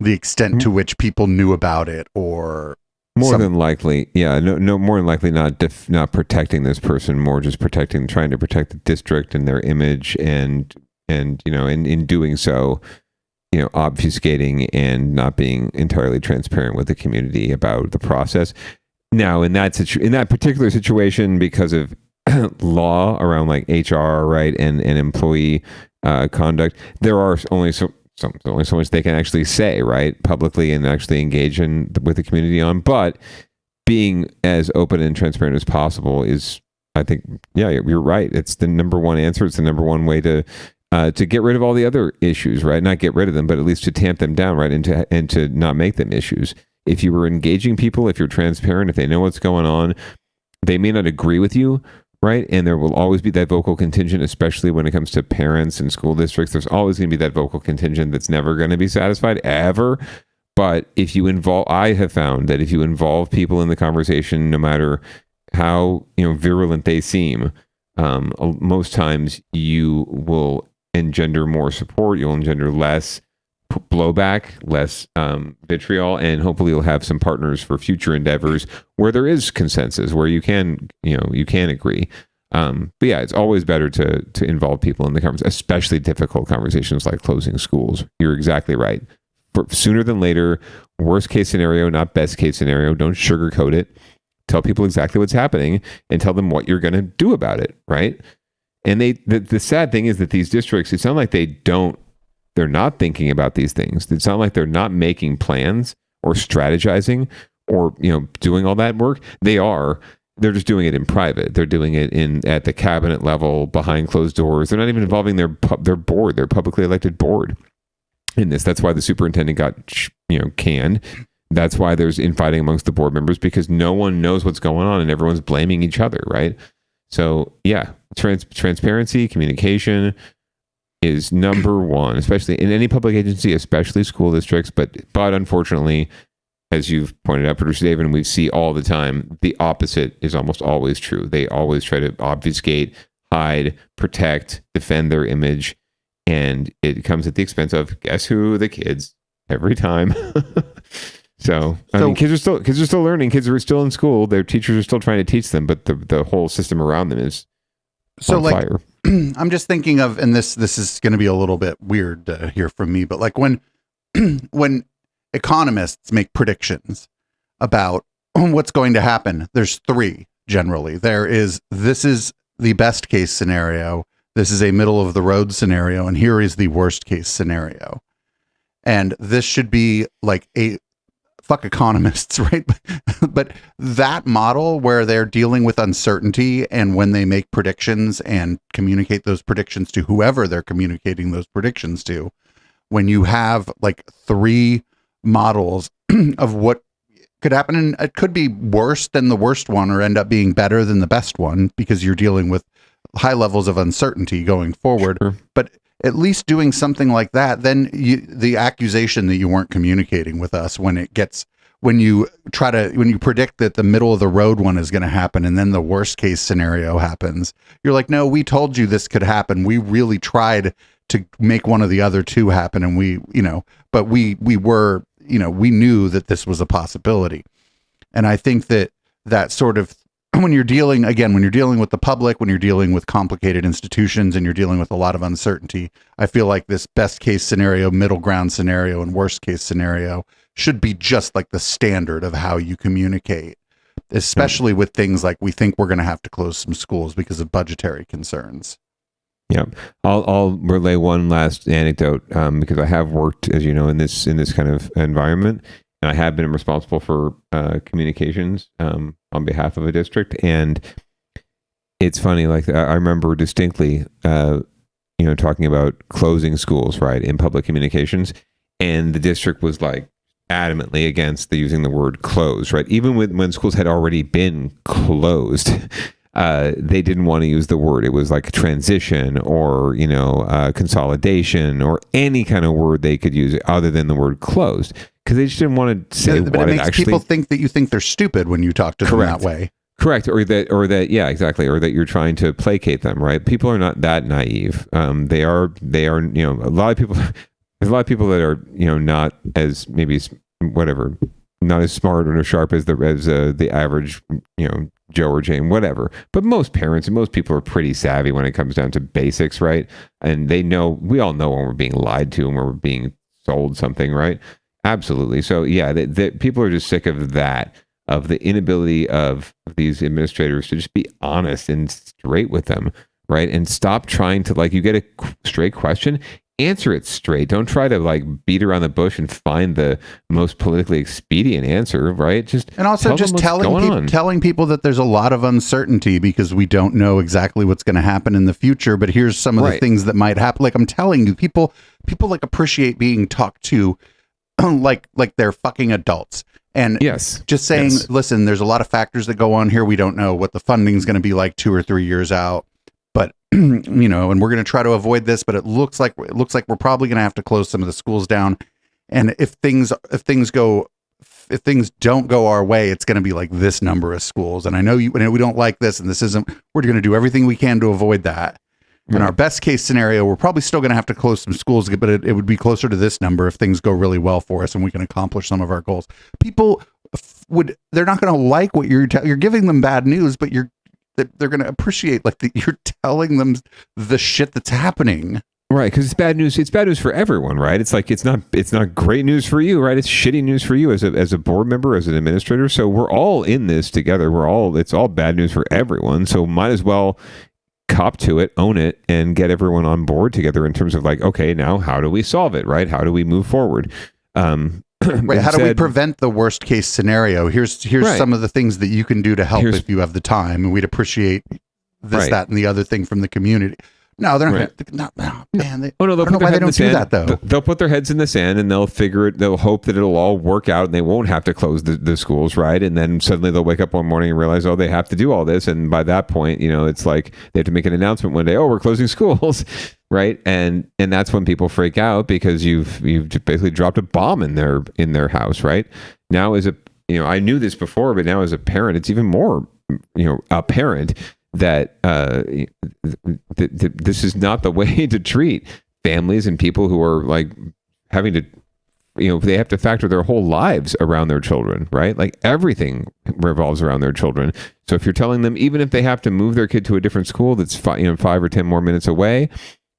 extent to which people knew about it, or more than likely, more than likely not protecting this person, more just trying to protect the district and their image, and in doing so, obfuscating and not being entirely transparent with the community about the process. Now, in that particular situation, because of law around like HR, right, and employee conduct, there are only so much they can actually say, right, publicly, and actually engage with the community on. But being as open and transparent as possible is, I think, you're right. It's the number one answer. It's the number one way to get rid of all the other issues, right? Not get rid of them, but at least to tamp them down, right, and to not make them issues. If you were engaging people, if you're transparent, if they know what's going on, they may not agree with you, right? And there will always be that vocal contingent, especially when it comes to parents and school districts. There's always going to be that vocal contingent that's never going to be satisfied, ever. But if you I have found that if you involve people in the conversation, no matter how virulent they seem, most times you will engender more support. You'll engender less blowback, less vitriol, and hopefully you'll have some partners for future endeavors where there is consensus, where you can agree. But yeah, it's always better to involve people in the conversation, especially difficult conversations like closing schools. You're exactly right. Sooner than later, worst case scenario, not best case scenario. Don't sugarcoat it. Tell people exactly what's happening and tell them what you're going to do about it, right? And the sad thing is that these districts, it's not like they're not thinking about these things. It's not like they're not making plans or strategizing or, doing all that work. They are. They're just doing it in private. They're doing it at the cabinet level, behind closed doors. They're not even involving their board, their publicly elected board in this. That's why the superintendent got, canned. That's why there's infighting amongst the board members, because no one knows what's going on and everyone's blaming each other, right? So yeah, transparency, communication is number one, especially in any public agency, especially school districts. But unfortunately, as you've pointed out, Producer David, and we see all the time, the opposite is almost always true. They always try to obfuscate, hide, protect, defend their image, and it comes at the expense of, guess who? The kids, every time. So I mean, kids are still learning. Kids are still in school. Their teachers are still trying to teach them, but the whole system around them is on fire. I'm just thinking of, and this is going to be a little bit weird to hear from me, but like when economists make predictions about what's going to happen, there's 3 generally. This is the best case scenario. This is a middle of the road scenario, and here is the worst case scenario. And this should be like fuck economists, right? But that model where they're dealing with uncertainty, and when they make predictions and communicate those predictions to whoever they're communicating those predictions to, when you have like 3 models of what could happen, and it could be worse than the worst one or end up being better than the best one because you're dealing with high levels of uncertainty going forward. Sure. But at least doing something like that, then the accusation that you weren't communicating with us when you predict that the middle of the road one is going to happen and then the worst case scenario happens, you're like, no, we told you this could happen. We really tried to make one of the other two happen, and we knew that this was a possibility. And I think that sort of, when you're dealing with the public, when you're dealing with complicated institutions and you're dealing with a lot of uncertainty, I feel like this best case scenario, middle ground scenario, and worst case scenario should be just like the standard of how you communicate, especially with things like we think we're going to have to close some schools because of budgetary concerns. Yeah, I'll relay one last anecdote because I have worked, as you know, in this kind of environment, and I have been responsible for communications on behalf of a district. And it's funny, like I remember distinctly, talking about closing schools, right, in public communications, and the district was like adamantly against using the word close, right, even when schools had already been closed. They didn't want to use the word. It was like transition or, consolidation or any kind of word they could use other than the word closed, because they just didn't want to say but it makes people think that you think they're stupid when you talk to them that way. Correct. Or that, yeah, exactly. Or that you're trying to placate them, right? People are not that naive. They are, a lot of people, there's a lot of people that are, not as maybe whatever, not as smart or as sharp as the average, Joe or Jane, whatever. But most parents and most people are pretty savvy when it comes down to basics, right? And we all know when we're being lied to and when we're being sold something, right? Absolutely. So yeah, people are just sick of that, of the inability of these administrators to just be honest and straight with them, right? And stop trying to, you get a straight question, answer it straight. Don't try to beat around the bush and find the most politically expedient answer, right? Telling people that there's a lot of uncertainty because we don't know exactly what's going to happen in the future, but here's some of the things that might happen. Like I'm telling you, people appreciate being talked to like they're fucking adults. And just saying, listen, there's a lot of factors that go on here. We don't know what the funding is going to be like 2 or 3 years out. But, and we're going to try to avoid this, but it looks like we're probably going to have to close some of the schools down. And if things don't go our way, it's going to be like this number of schools. And I know we don't like this, and we're going to do everything we can to avoid that. In our best case scenario, we're probably still going to have to close some schools, but it would be closer to this number if things go really well for us and we can accomplish some of our goals. People they're not going to like what you're giving them bad news, but they're going to appreciate you're telling them the shit that's happening. Right, because it's bad news. It's bad news for everyone, right? It's like it's not great news for you, right? It's shitty news for you as a board member, as an administrator. So we're all in this together. It's all bad news for everyone. So might as well cop to it, own it, and get everyone on board together in terms of okay, now how do we solve it, right? How do we move forward? Right. How do we prevent the worst case scenario? Here's some of the things that you can do to help if you have the time, and we'd appreciate this, that, and the other thing from the community. No, they're not. Oh, man, I don't know why they don't do that, though. They'll put their heads in the sand and they'll figure it. They'll hope that it'll all work out and they won't have to close the schools, right? And then suddenly they'll wake up one morning and realize, oh, they have to do all this. And by that point, it's like they have to make an announcement one day. Oh, we're closing schools, right? And that's when people freak out because you've basically dropped a bomb in their house, right? Now, I knew this before, but now as a parent, it's even more apparent that this is not the way to treat families and people who are having to, they have to factor their whole lives around their children, right? Everything revolves around their children. So if you're telling them, even if they have to move their kid to a different school that's 5 or 10 more minutes away,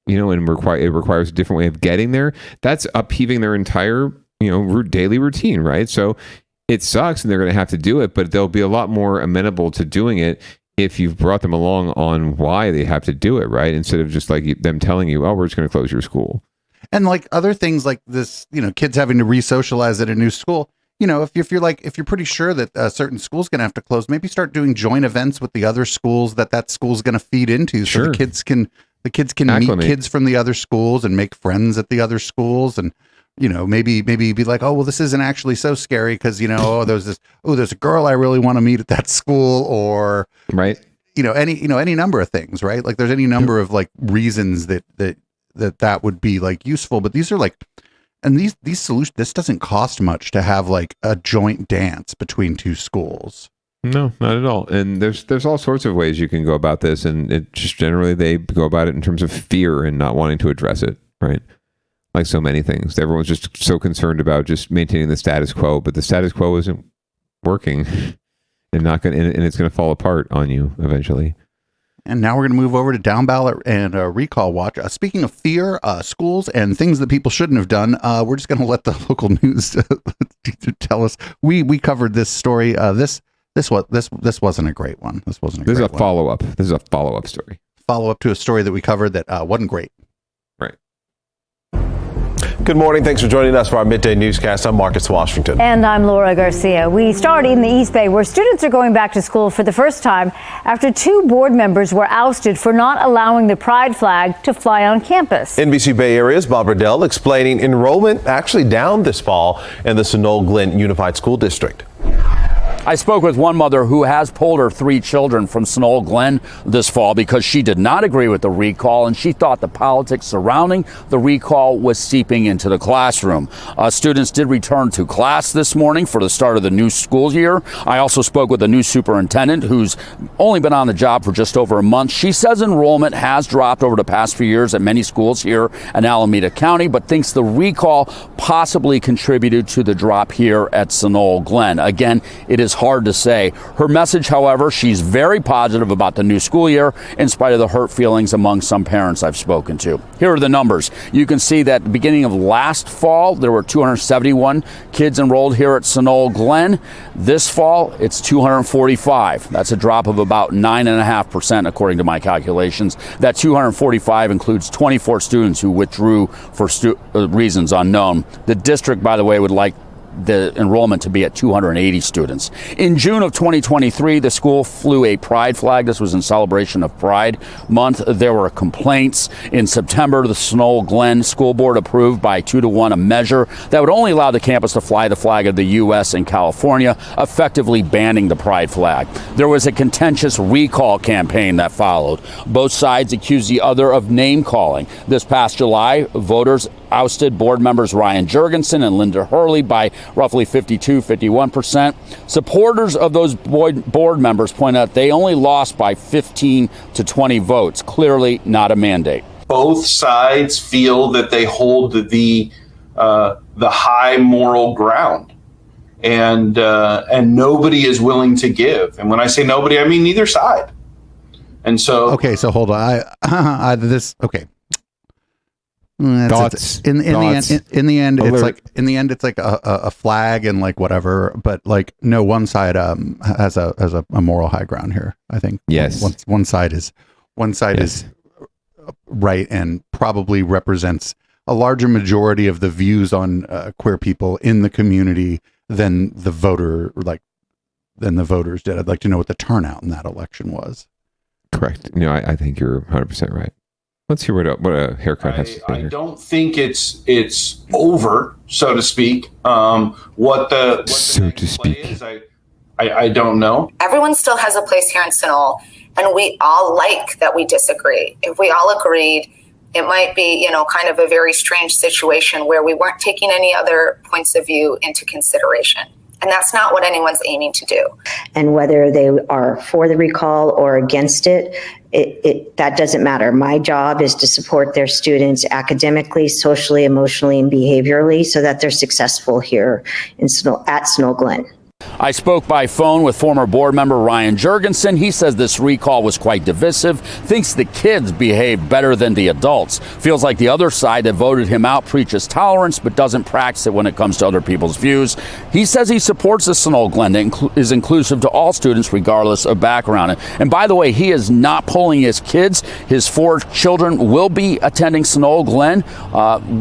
and it requires a different way of getting there, that's upheaving their entire, daily routine, right? So it sucks and they're going to have to do it, but they'll be a lot more amenable to doing it if you've brought them along on why they have to do it, right? Instead of just them telling you, oh, we're just going to close your school. And other things like this, kids having to re-socialize at a new school, if you're pretty sure that a certain school's going to have to close, maybe start doing joint events with the other schools that school's going to feed into. So the kids can meet kids from the other schools and make friends at the other schools and maybe be like, oh, well, this isn't actually so scary because, there's a girl I really want to meet at that school, or right. Any number of things, right? Like there's any number of like reasons that would be like useful, but these are like, and these solutions, this doesn't cost much to have like a joint dance between two schools. No, not at all. And there's all sorts of ways you can go about this, and it just generally they go about it in terms of fear and not wanting to address it, right? Like so many things. Everyone's just so concerned about just maintaining the status quo, but the status quo isn't working. And it's going to fall apart on you eventually. And now we're going to move over to Downballot and Recall Watch. Speaking of fear, schools and things that people shouldn't have done, we're just going to let the local news tell us. We covered this story. This wasn't a great one. This is a follow-up. This is a follow-up story. Follow-up to a story that we covered that wasn't great. Right. Good morning. Thanks for joining us for our midday newscast. I'm Marcus Washington. And I'm Laura Garcia. We start in the East Bay, where students are going back to school for the first time after 2 board members were ousted for not allowing the pride flag to fly on campus. NBC Bay Area's Bob Riddell explaining enrollment actually down this fall in the Sunol Glen Unified School District. I spoke with one mother who has pulled her 3 children from Sunol Glen this fall because she did not agree with the recall, and she thought the politics surrounding the recall was seeping into the classroom. Students did return to class this morning for the start of the new school year. I also spoke with a new superintendent who's only been on the job for just over a month. She says enrollment has dropped over the past few years at many schools here in Alameda County, but thinks the recall possibly contributed to the drop here at Sunol Glen. Again, it is hard to say. Her message, however, she's very positive about the new school year in spite of the hurt feelings among some parents I've spoken to. Here are the numbers. You can see that at the beginning of last fall, there were 271 kids enrolled here at Sunol Glen. This fall, it's 245. That's a drop of about 9.5%, according to my calculations. That 245 includes 24 students who withdrew for reasons unknown. The district, by the way, would like the enrollment to be at 280 students. In June of 2023, the school flew a pride flag. This was in celebration of Pride Month. There were complaints. In September, the Sunol Glen School Board approved by 2-1 a measure that would only allow the campus to fly the flag of the U.S. and California, effectively banning the pride flag. There was a contentious recall campaign that followed. Both sides accused the other of name calling. This past July, voters ousted board members Ryan Jurgensen and Linda Hurley by roughly 51%. Supporters of those board members point out they only lost by 15 to 20 votes. Clearly not a mandate. Both sides feel that they hold the high moral ground, and nobody is willing to give. And when I say nobody, I mean neither side. And so okay, so hold on. Okay. Thoughts. In the end, it's like a flag and like whatever, but like no, one side has a moral high ground here. I think yes, one side is right and probably represents a larger majority of the views on queer people in the community than the voters did. I'd like to know what the turnout in that election was. Correct. No, I think you're 100% right. Let's hear what a haircut has to say. I don't think it's over, so to speak. What the plan is, I don't know. Everyone still has a place here in Sunol, and we all like that we disagree. If we all agreed, it might be, kind of a very strange situation where we weren't taking any other points of view into consideration. And that's not what anyone's aiming to do. And whether they are for the recall or against it, that doesn't matter. My job is to support their students academically, socially, emotionally, and behaviorally so that they're successful here at Sunol Glen. I spoke by phone with former board member Ryan Jurgensen. He says this recall was quite divisive, thinks the kids behaved better than the adults, feels like the other side that voted him out preaches tolerance but doesn't practice it when it comes to other people's views. He says he supports the Sunol Glen that is inclusive to all students regardless of background. And by the way, he is not pulling his kids. His 4 children will be attending Sunol Glen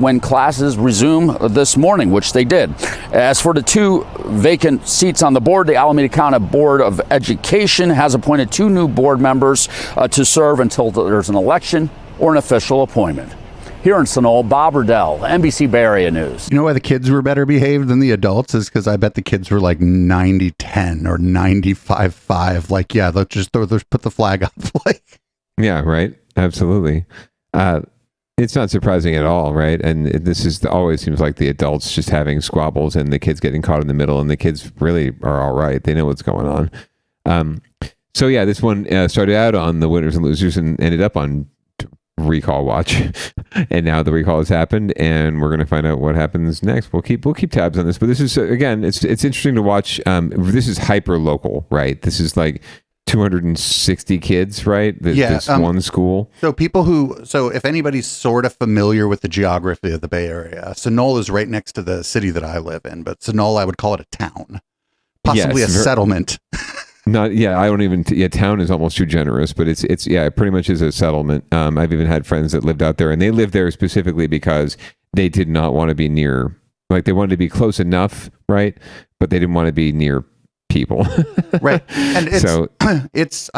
when classes resume this morning, which they did. As for the 2 vacant seats on the board, the Alameda County Board of Education has appointed 2 new board members to serve until there's an election or an official appointment. Here in Sunol, Bob Riddell, NBC Bay Area News. You know why the kids were better behaved than the adults is because I bet the kids were like 90-10 or 95-5. Like, yeah, let's just put the flag up. Like, yeah, right. Absolutely. It's not surprising at all, right? And this always seems like the adults just having squabbles and the kids getting caught in the middle, and the kids really are all right. They know what's going on. So yeah, this one started out on the winners and losers and ended up on recall watch, and now the recall has happened, and we're going to find out what happens next. We'll keep tabs on this, but this is again, it's interesting to watch. This is hyper local, right? This is like 260 kids, right? This one school. So if anybody's sort of familiar with the geography of the Bay Area, Sunol is right next to the city that I live in, but Sunol, I would call it a town, possibly a settlement. Not, I don't even, town is almost too generous, but it pretty much is a settlement. I've even had friends that lived out there, and they lived there specifically because they did not want to be near, like they wanted to be close enough, right? But they didn't want to be near people. Right. And it's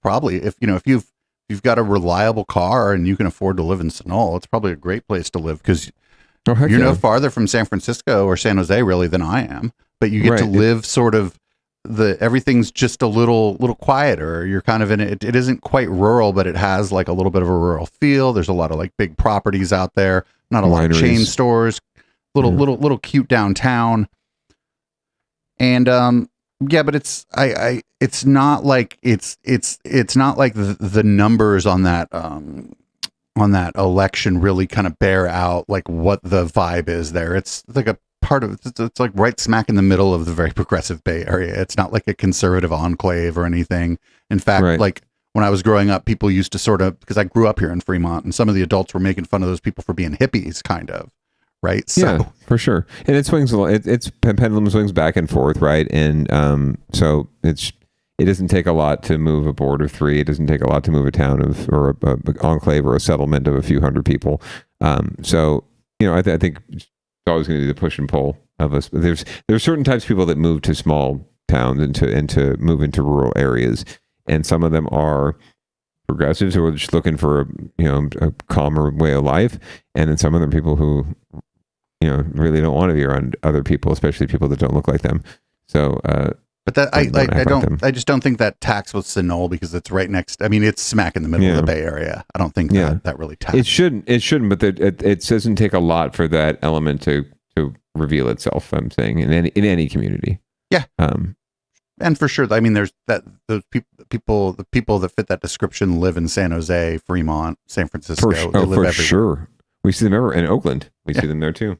probably, if you've got a reliable car and you can afford to live in Sunol, it's probably a great place to live because you're no farther from San Francisco or San Jose really than I am, but you get to live sort of everything's just a little quieter. You're kind of in it. It isn't quite rural, but it has like a little bit of a rural feel. There's a lot of like big properties out there, not a lot of chain stores, little cute downtown. And but it's it's not like it's not like the numbers on that election really kind of bear out like what the vibe is there. It's like a part of it's like right smack in the middle of the very progressive Bay Area. It's not like a conservative enclave or anything. In fact, like when I was growing up, people used to sort of, because I grew up here in Fremont, and some of the adults were making fun of those people for being hippies, kind of. Right. So. Yeah, for sure. And it swings a lot. It's pendulum swings back and forth. Right. And so it doesn't take a lot to move a board of 3. It doesn't take a lot to move a town or a enclave or a settlement of a few hundred people. So, I think it's always going to be the push and pull of us. There's certain types of people that move to small towns and to move into rural areas. And some of them are progressives who are just looking for a calmer way of life. And then some of them people who really don't want to be around other people, especially people that don't look like them. So, but that I just don't think that tax with Sunol because it's right next. I mean, it's smack in the middle of the Bay Area. I don't think that really taxes. It shouldn't, but it doesn't take a lot for that element to reveal itself. I'm saying in any community. Yeah. And for sure, I mean, there's those people that fit that description live in San Jose, Fremont, San Francisco. They live everywhere. Sure. We see them everywhere. In Oakland, we see them there too.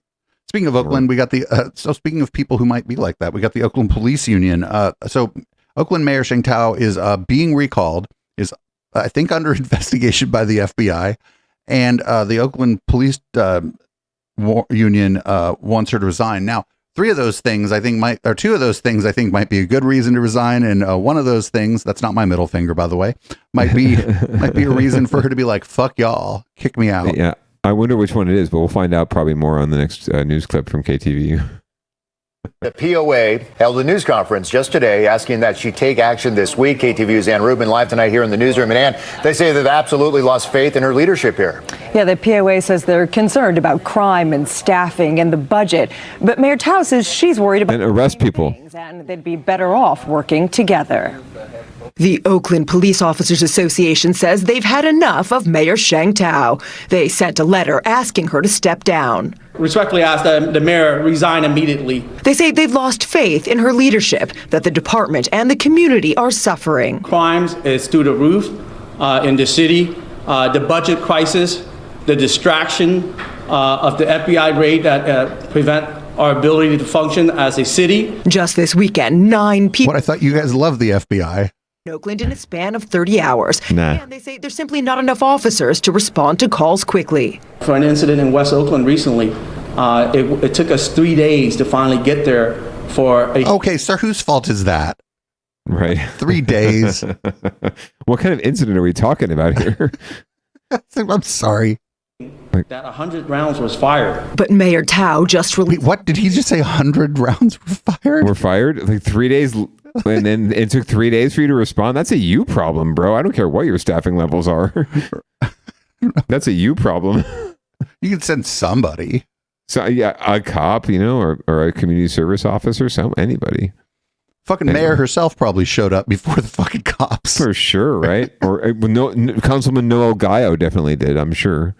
Speaking of Oakland, we got so speaking of people who might be like that, we got the Oakland Police Union. So Oakland Mayor Sheng Tao is being recalled, is I think under investigation by the FBI, and the Oakland Police Union wants her to resign. Now, 2 of those things I think might be a good reason to resign, and one of those things, that's not my middle finger, by the way, might be a reason for her to be like, "Fuck y'all, kick me out." Yeah. I wonder which one it is, but we'll find out probably more on the next news clip from KTVU. The POA held a news conference just today asking that she take action this week. KTVU's Ann Rubin live tonight here in the newsroom. And Ann, they say they've absolutely lost faith in her leadership here. Yeah, the POA says they're concerned about crime and staffing and the budget. But Mayor Tao says she's worried about and arrest people. And they'd be better off working together. The Oakland Police Officers Association says they've had enough of Mayor Sheng Tao. They sent a letter asking her to step down. Respectfully ask that the mayor resign immediately. They say they've lost faith in her leadership, that the department and the community are suffering. Crimes is through the roof in the city. The budget crisis, the distraction of the FBI raid that prevent our ability to function as a city. Just this weekend, 9 people. What, I thought you guys loved the FBI. Oakland in a span of 30 hours. Nah. And they say there's simply not enough officers to respond to calls quickly. For an incident in West Oakland recently, it took us 3 days to finally get there for a... Okay, sir, whose fault is that? Right. 3 days. What kind of incident are we talking about here? I'm sorry. That 100 rounds was fired. But Mayor Tao just released... Wait, what? Did he just say 100 rounds were fired? Were fired? Like 3 days... And then it took 3 days for you to respond. That's a you problem, bro. I don't care what your staffing levels are. That's a you problem. You can send somebody. So yeah, a cop, or a community service officer, anybody. Fucking mayor herself probably showed up before the fucking cops. For sure, right? Or Councilman Noel Gallo definitely did, I'm sure.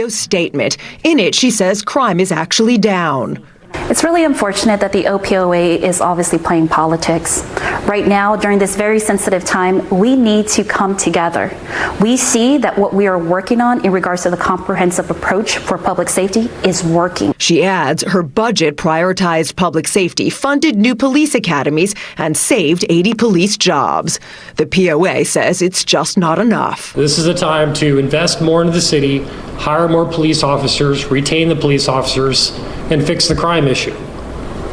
Statement. In it, she says crime is actually down. It's really unfortunate that the OPOA is obviously playing politics. Right now, during this very sensitive time, we need to come together. We see that what we are working on in regards to the comprehensive approach for public safety is working. She adds her budget prioritized public safety, funded new police academies, and saved 80 police jobs. The POA says it's just not enough. This is a time to invest more into the city, hire more police officers, retain the police officers, and fix the crime issue.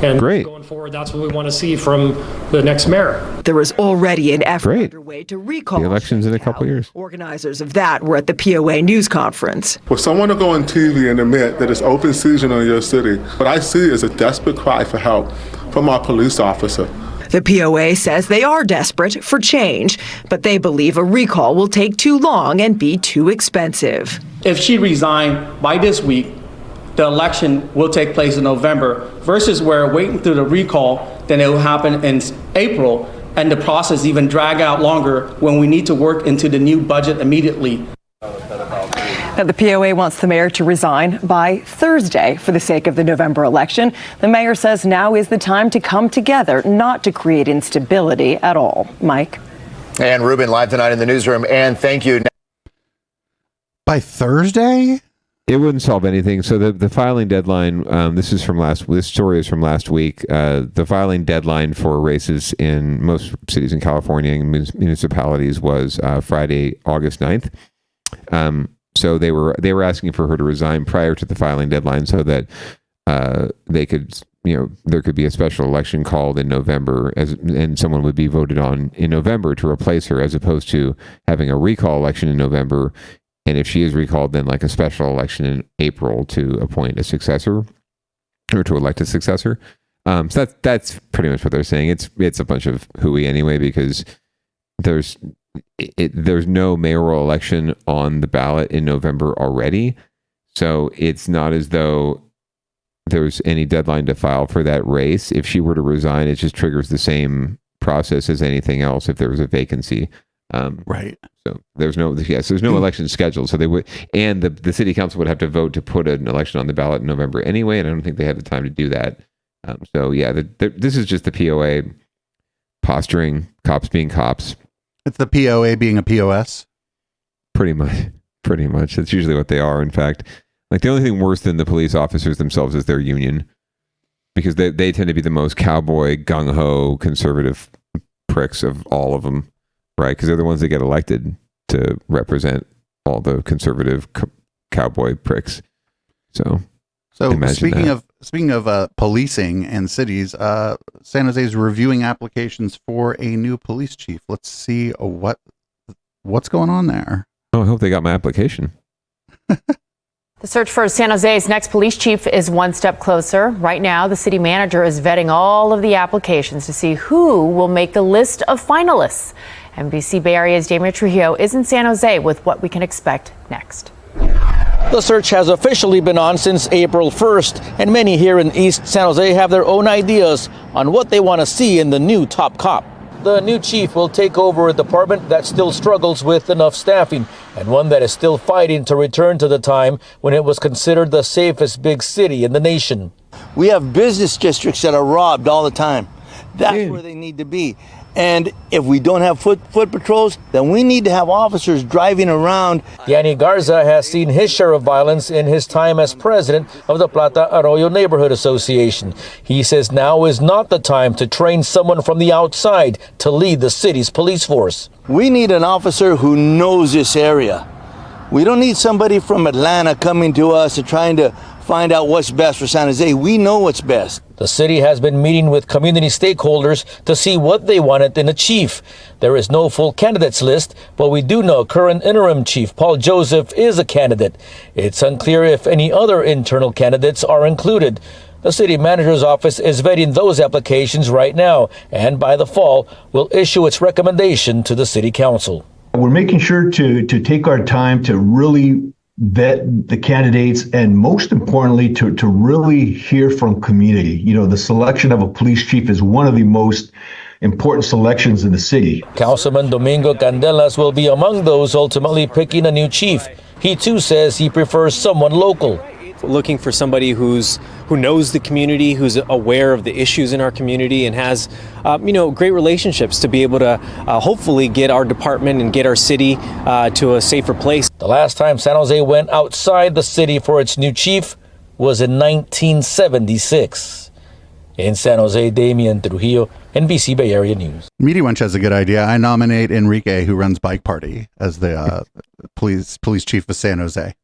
And going forward, that's what we want to see from the next mayor. There is already an effort underway to recall the elections in a couple years. Organizers of that were at the POA news conference. For someone to go on TV and admit that it's open season on your city, what I see is a desperate cry for help from our police officer. The POA says they are desperate for change, but they believe a recall will take too long and be too expensive. If she resigned by this week, the election will take place in November, versus where waiting through the recall, then it will happen in April, and the process even drag out longer when we need to work into the new budget immediately. Now, the POA wants the mayor to resign by Thursday for the sake of the November election. The mayor says now is the time to come together, not to create instability at all. Mike? And Ruben, live tonight in the newsroom. And thank you. By Thursday? It wouldn't solve anything. So the filing deadline, this story is from last week. The filing deadline for races in most cities in California and municipalities was Friday, August 9th. So they were asking for her to resign prior to the filing deadline so that they could, there could be a special election called in November and someone would be voted on in November to replace her, as opposed to having a recall election in November. And if she is recalled, then like a special election in April to appoint a successor or to elect a successor. So that's pretty much what they're saying. It's a bunch of hooey anyway, because there's no mayoral election on the ballot in November already. So it's not as though there's any deadline to file for that race. If she were to resign, it just triggers the same process as anything else if there was a vacancy. Right. So there's no election scheduled. So they would, and the city council would have to vote to put an election on the ballot in November anyway. And I don't think they have the time to do that. This is just the POA posturing, cops being cops. It's the POA being a POS. Pretty much. That's usually what they are. In fact, like the only thing worse than the police officers themselves is their union, because they tend to be the most cowboy, gung-ho, conservative pricks of all of them. Right, because they're the ones that get elected to represent all the conservative cowboy pricks. So speaking of policing and cities, San Jose is reviewing applications for a new police chief. Let's see what's going on there. Oh, I hope they got my application. The search for San Jose's next police chief is one step closer. Right now, the city manager is vetting all of the applications to see who will make the list of finalists. NBC Bay Area's Damien Trujillo is in San Jose with what we can expect next. The search has officially been on since April 1st, and many here in East San Jose have their own ideas on what they want to see in the new top cop. The new chief will take over a department that still struggles with enough staffing, and one that is still fighting to return to the time when it was considered the safest big city in the nation. We have business districts that are robbed all the time. That's where they need to be. And if we don't have foot patrols, then we need to have officers driving around. Danny Garza has seen his share of violence in his time as president of the Plata Arroyo Neighborhood Association. He says now is not the time to train someone from the outside to lead the city's police force. We need an officer who knows this area. We don't need somebody from Atlanta coming to us and trying to find out what's best for San Jose. We know what's best. The city has been meeting with community stakeholders to see what they wanted in a chief. There is no full candidates list, but we do know current interim chief Paul Joseph is a candidate. It's unclear if any other internal candidates are included. The city manager's office is vetting those applications right now, and by the fall will issue its recommendation to the city council. We're making sure to take our time to really vet the candidates, and most importantly, to really hear from community. You know, the selection of a police chief is one of the most important selections in the city. Councilman Domingo Candelas will be among those ultimately picking a new chief. He too says he prefers someone local. Looking for somebody who knows the community, who's aware of the issues in our community, and has great relationships to be able to hopefully get our department and get our city to a safer place. The last time San Jose went outside the city for its new chief was in 1976. In San Jose, Damian Trujillo, NBC Bay Area News. Meaty Wench has a good idea. I nominate Enrique, who runs Bike Party, as the police chief of San Jose.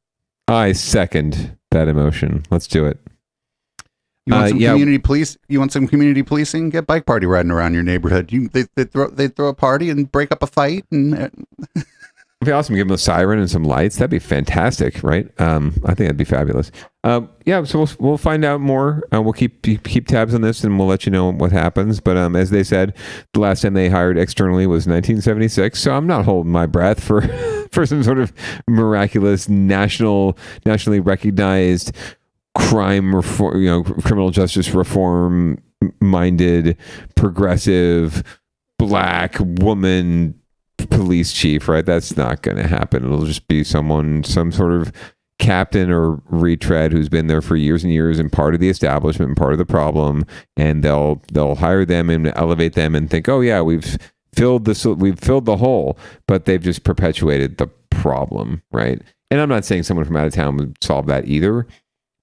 I second that emotion. Let's do it. You want some community police? You want some community policing? Get Bike Party riding around your neighborhood. They throw a party and break up a fight, and it'd be awesome. Give them a siren and some lights. That'd be fantastic, right? I think that'd be fabulous. So we'll find out more. We'll keep tabs on this, and we'll let you know what happens. But as they said, the last time they hired externally was 1976. So I'm not holding my breath for some sort of miraculous nationally recognized crime reform, criminal justice reform minded, progressive, black woman police chief, right? That's not going to happen. It'll just be some sort of captain or retread who's been there for years and years and part of the establishment and part of the problem, and they'll hire them and elevate them and think, oh yeah, we've filled the hole, but they've just perpetuated the problem, right? And I'm not saying someone from out of town would solve that either,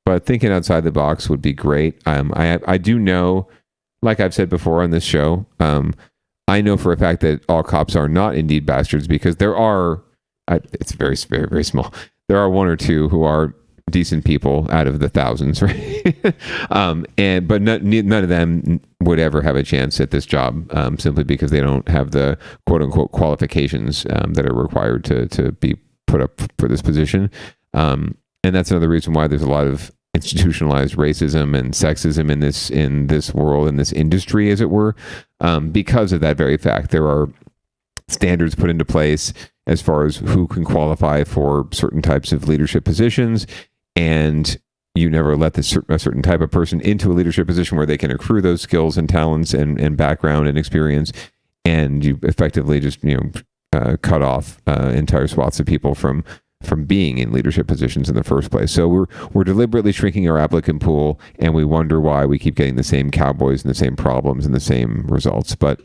but thinking outside the box would be great. I do know, like I've said before on this show, I know for a fact that all cops are not indeed bastards, because there are, it's very, very, very small. There are one or two who are decent people out of the thousands, right? But none of them would ever have a chance at this job, simply because they don't have the quote unquote qualifications that are required to be put up for this position. And that's another reason why there's a lot of institutionalized racism and sexism in this world, in this industry, as it were, because of that very fact. There are standards put into place as far as who can qualify for certain types of leadership positions, and you never let a certain type of person into a leadership position where they can accrue those skills and talents and background and experience, and you effectively just cut off entire swaths of people from being in leadership positions in the first place. So we're deliberately shrinking our applicant pool, and we wonder why we keep getting the same cowboys and the same problems and the same results. But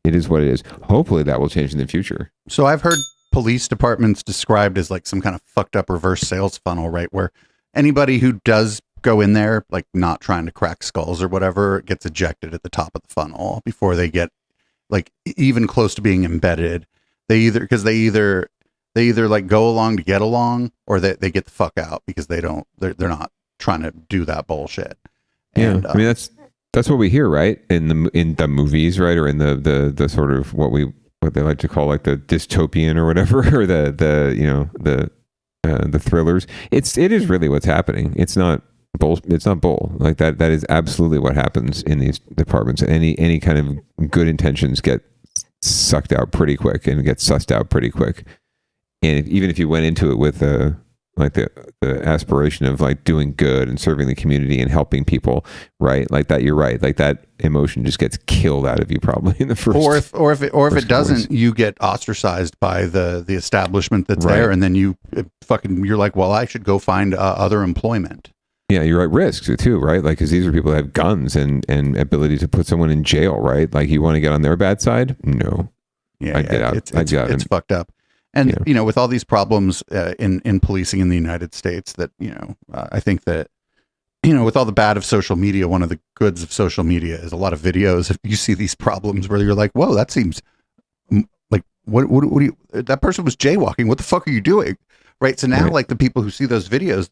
it is what it is. Hopefully that will change in the future. So I've heard police departments described as like some kind of fucked up reverse sales funnel, right? Where anybody who does go in there, like not trying to crack skulls or whatever, gets ejected at the top of the funnel before they get like even close to being embedded. They either like go along to get along, or they get the fuck out because they're not trying to do that bullshit. And, I mean, that's what we hear, right? In the movies, right? Or in the sort of what they like to call like the dystopian or whatever, or the thrillers. It is really what's happening. It's not bull. It's not bull. Like that is absolutely what happens in these departments. Any kind of good intentions get sucked out pretty quick and get sussed out pretty quick. And even if you went into it with the aspiration of like doing good and serving the community and helping people, right? Like that, you're right. Like that emotion just gets killed out of you probably in the first. Or if it doesn't, you get ostracized by the establishment that's there, and then you're like, well, I should go find other employment. Yeah, you're at risk too, right? Like, because these are people that have guns and ability to put someone in jail, right? Like, you want to get on their bad side? No. Yeah, it's fucked up. And, with all these problems in policing in the United States that, I think that, with all the bad of social media, one of the goods of social media is a lot of videos. If you see these problems where you're like, whoa, that seems like, what do you, that person was jaywalking. What the fuck are you doing? Right. So now, like the people who see those videos,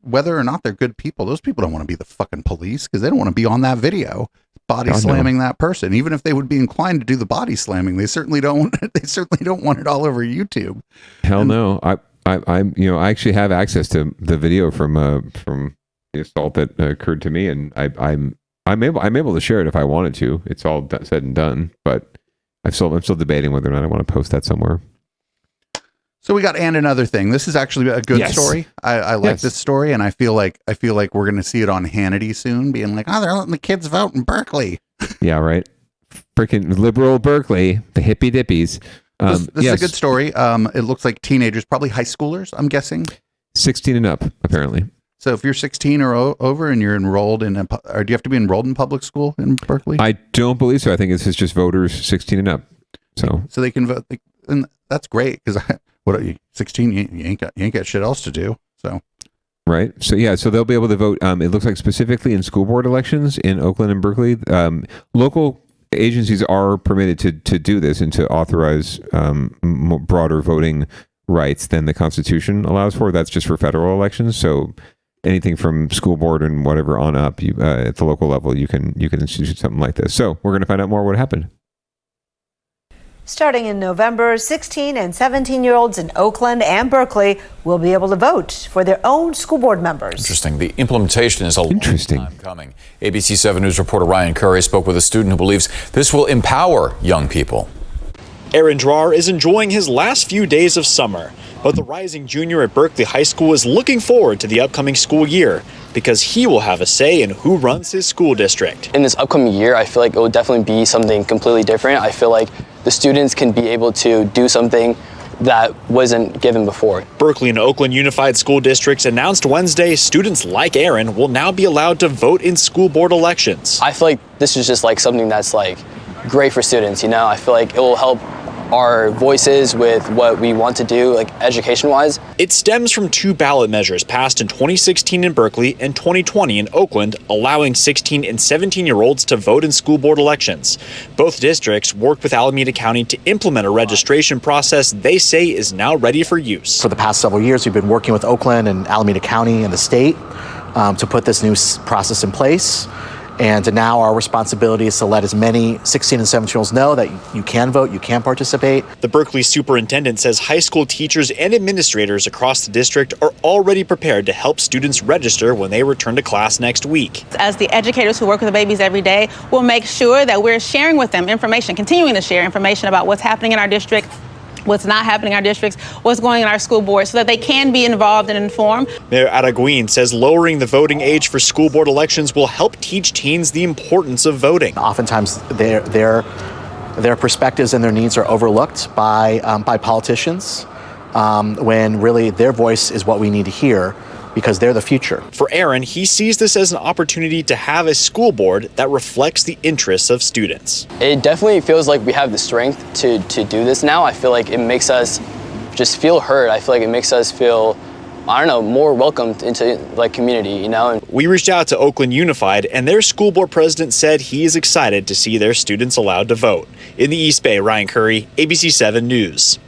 whether or not they're good people, those people don't want to be the fucking police because they don't want to be on that video body slamming that person. Even if they would be inclined to do the body slamming, they certainly don't. They certainly don't want it all over YouTube. Hell no. I actually have access to the video from the assault that occurred to me, and I'm able to share it if I wanted to. It's all said and done, but I'm still debating whether or not I want to post that somewhere. So we got and another thing. This is actually a good story. I like this story, and I feel like we're going to see it on Hannity soon, being like, "Oh, they're letting the kids vote in Berkeley." Yeah, right. Freaking liberal Berkeley, the hippy dippies. This is a good story. It looks like teenagers, probably high schoolers, I'm guessing. 16 and up, apparently. So if you're 16 or over and you're enrolled in, or do you have to be enrolled in public school in Berkeley? I don't believe so. I think it's just voters 16 and up. So they can vote, and that's great because what are you 16? You ain't got shit else to do. So. Right. So so they'll be able to vote. It looks like specifically in school board elections in Oakland and Berkeley. Local agencies are permitted to do this and to authorize broader voting rights than the Constitution allows for. That's just for federal elections. So anything from school board and whatever on up, at the local level, you can institute something like this. So we're going to find out more what happened. Starting in November, 16 and 17-year-olds in Oakland and Berkeley will be able to vote for their own school board members. Interesting. The implementation is a long time coming. ABC 7 News reporter Ryan Curry spoke with a student who believes this will empower young people. Aaron Drar is enjoying his last few days of summer, but the rising junior at Berkeley High School is looking forward to the upcoming school year because he will have a say in who runs his school district. In this upcoming year, I feel like it will definitely be something completely different. I feel like the students can be able to do something that wasn't given before. Berkeley and Oakland Unified School Districts announced Wednesday students like Aaron will now be allowed to vote in school board elections. I feel like this is just like something that's like great for students, you know? I feel like it will help our voices with what we want to do, like education-wise. It stems from two ballot measures passed in 2016 in Berkeley and 2020 in Oakland, allowing 16 and 17-year-olds to vote in school board elections. Both districts worked with Alameda County to implement a registration process they say is now ready for use. For the past several years, we've been working with Oakland and Alameda County and the state to put this new process in place. And now our responsibility is to let as many 16 and 17-year-olds know that you can vote, you can participate. The Berkeley superintendent says high school teachers and administrators across the district are already prepared to help students register when they return to class next week. As the educators who work with the babies every day, we'll make sure that we're sharing with them information, continuing to share information about what's happening in our district, what's not happening in our districts, what's going in our school board, so that they can be involved and informed. Mayor Araguin says lowering the voting age for school board elections will help teach teens the importance of voting. Oftentimes their perspectives and their needs are overlooked by politicians when really their voice is what we need to hear, because they're the future. For Aaron, he sees this as an opportunity to have a school board that reflects the interests of students. It definitely feels like we have the strength to do this now. I feel like it makes us just feel heard. I feel like it makes us feel, I don't know, more welcomed into like community, you know? We reached out to Oakland Unified, and their school board president said he is excited to see their students allowed to vote. In the East Bay, Ryan Curry, ABC 7 News.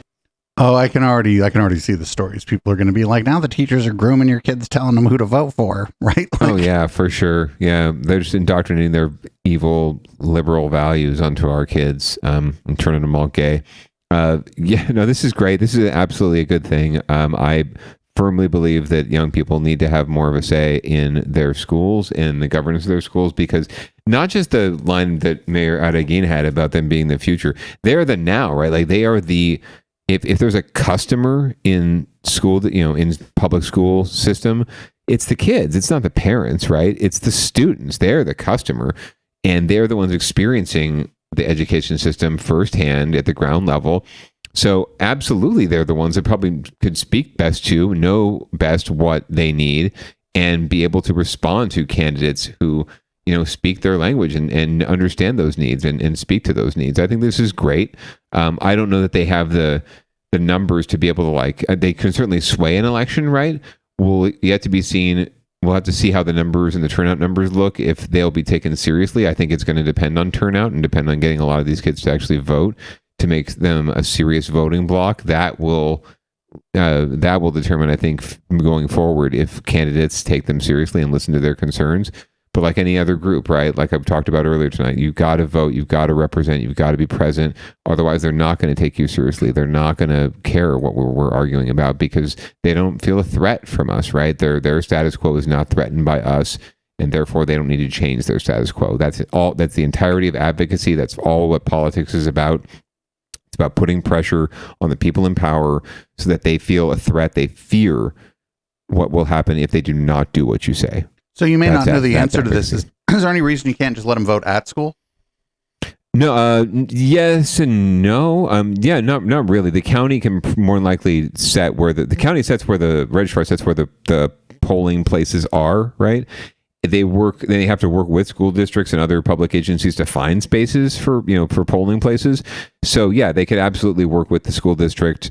Oh, I can already see the stories. People are going to be like, now the teachers are grooming your kids, telling them who to vote for, right? Oh yeah, for sure. Yeah, they're just indoctrinating their evil liberal values onto our kids and turning them all gay. This is great. This is absolutely a good thing. I firmly believe that young people need to have more of a say in their schools and the governance of their schools, because not just the line that Mayor Araguin had about them being the future, they're the now, right? Like they are the. If there's a customer in school, that, in public school system, it's the kids. It's not the parents, right? It's the students. They're the customer, and they're the ones experiencing the education system firsthand at the ground level. So absolutely, they're the ones that probably could speak best to, know best what they need, and be able to respond to candidates who, speak their language and understand those needs and speak to those needs. I think this is great. I don't know that they have the numbers to be able to they can certainly sway an election, right? Will yet to be seen. We'll have to see how the numbers and the turnout numbers look, if they'll be taken seriously. I think it's going to depend on turnout and depend on getting a lot of these kids to actually vote to make them a serious voting bloc. That will determine, I think, going forward, if candidates take them seriously and listen to their concerns. But like any other group, right? Like I've talked about earlier tonight, you've got to vote, you've got to represent, you've got to be present. Otherwise, they're not going to take you seriously. They're not going to care what we're arguing about, because they don't feel a threat from us, right? Their status quo is not threatened by us, and therefore they don't need to change their status quo. That's all. That's the entirety of advocacy. That's all what politics is about. It's about putting pressure on the people in power so that they feel a threat. They fear what will happen if they do not do what you say. So you may not know the answer to this. Is there any reason you can't just let them vote at school? No, yes and no. Yeah, not really. The county can more than likely set where the county sets where the registrar sets where the polling places are, right? They have to work with school districts and other public agencies to find spaces for polling places. So yeah, they could absolutely work with the school districts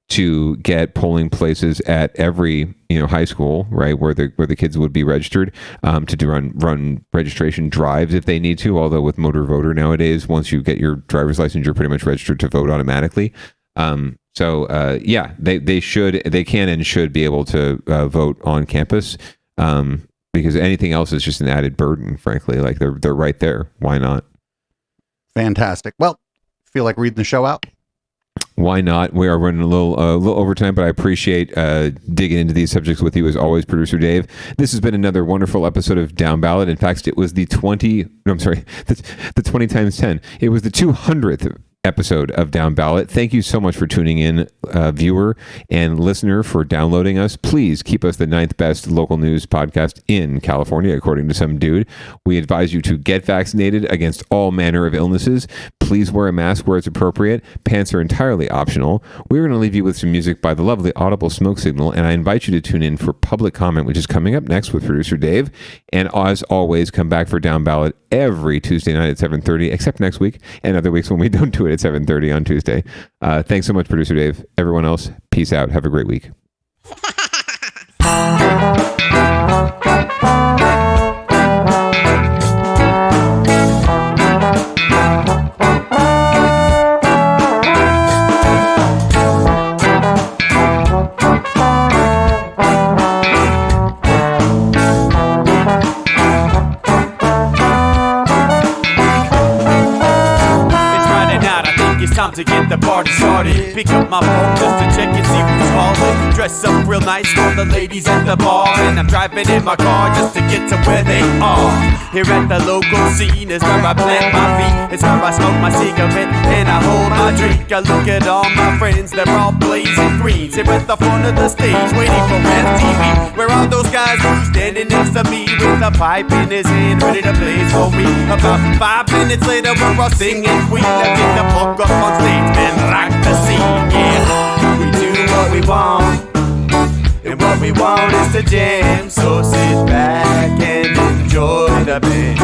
to get polling places at every high school, right, where the kids would be registered, to run registration drives if they need to. Although with motor voter nowadays, once you get your driver's license, you're pretty much registered to vote automatically. Yeah, they can and should be able to vote on campus, because anything else is just an added burden. Frankly, like they're right there. Why not? Fantastic. Well, feel like reading the show out? Why not? We are running a little overtime, but I appreciate digging into these subjects with you as always, Producer Dave. This has been another wonderful episode of Down Ballot. In fact, it was the 20 times 10. It was the 200th episode of Down Ballot. Thank you so much for tuning in, viewer and listener, for downloading us. Please keep us the 9th best local news podcast in California, according to some dude. We advise you to get vaccinated against all manner of illnesses. Please wear a mask where it's appropriate. Pants are entirely optional. We're going to leave you with some music by the lovely Audible Smoke Signal, and I invite you to tune in for Public Comment, which is coming up next with Producer Dave. And as always, come back for Down Ballot every Tuesday night at 7:30, except next week and other weeks when we don't do it at 7:30 on Tuesday. Thanks so much, Producer Dave. Everyone else, peace out. Have a great week. Time to get the party started. Pick up my phone just to check and see who's calling. Dress up real nice for the ladies at the bar, and I'm driving in my car just to get to where they are. Here at the local scene is where I plant my feet. It's where I smoke my cigarette and I hold my drink. I look at all my friends, they're all blazing green. Here at the front of the stage, waiting for MTV. Where are those guys who's standing next to me with a pipe in his hand, ready to blaze for me? About 5 minutes later, we're all singing Queen. I get the fuck up on stage, man, rock the scene, yeah. We do what we want, and what we want is to jam. So sit back and enjoy the band.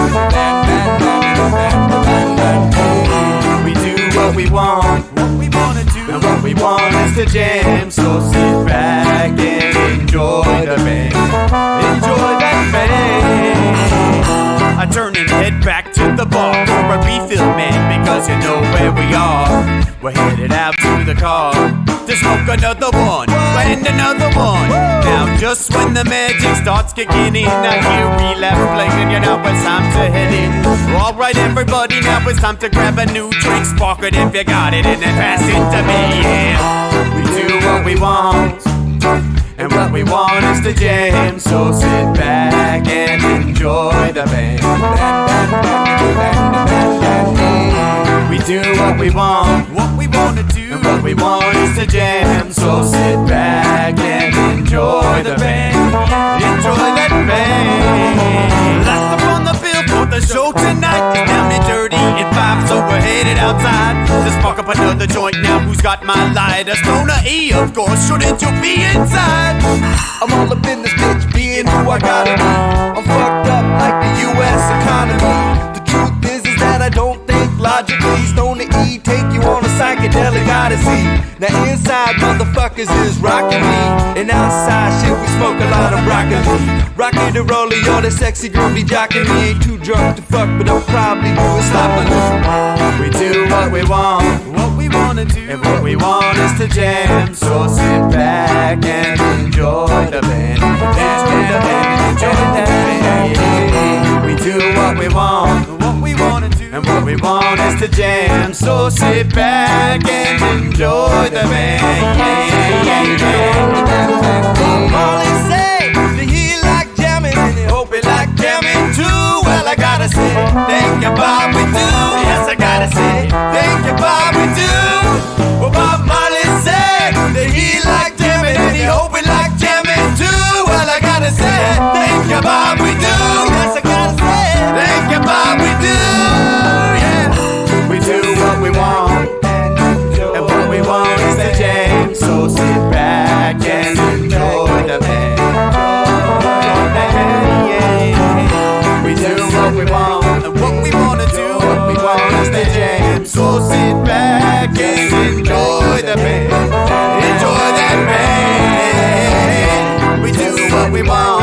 We do what we want to do, and what we want is to jam. So sit back and enjoy the band. Enjoy that band. I turn and head back to the bar for a refill, man, because you know where we are. We're headed out to the car to smoke another one and another one. Now just when the magic starts kicking in, I hear relapse playing, you know it's time to head in. Alright everybody, now it's time to grab a new drink. Spark it if you got it and then pass it to me, yeah. We do what we want, and what we want is to jam. So sit back and enjoy the band. We do what we want to do, and what we want is to jam. So sit back and enjoy the band. Enjoy that band. Last up on the bill for the show tonight is Down and Dirty at 5, so we're headed outside to spark up another joint. Now who's got my lighter? Stoner E, of course. Shouldn't you be inside? I'm all up in this bitch, being who I gotta be. I'm fucked up like the U.S. economy. The truth is that I don't think logically. Stoner E take you on a psychedelic odyssey. Now inside motherfuckers is rockin' me, and outside shit we smoke a lot of broccoli. Rocky the roller, yo, that sexy girl be jockin' me. Ain't too drunk to fuck, but I'll probably do it sloppily. We do what we wanna do, and what we want is to jam. So sit back and enjoy the band. Enjoy the band, enjoy the band. We do what we want to do, and what we want is to jam. So sit back and enjoy the band. All they say, that he like jamming, and they hope he like jamming too. Well, I gotta say, thank you, Bob, we do. Yes, I gotta say, thank you, Bob. like jamming, and he hope we like jamming too. Well, I gotta say, thank you, Bob, we do. Yes, I gotta say, thank you, Bob, we do. Yeah, we do what we want, and what we want is the jam. So sit back and enjoy the band. Yeah, we do what we want, and what we wanna do, what we want is the jam. So sit back and enjoy the band. Enjoy that band. We do what we want.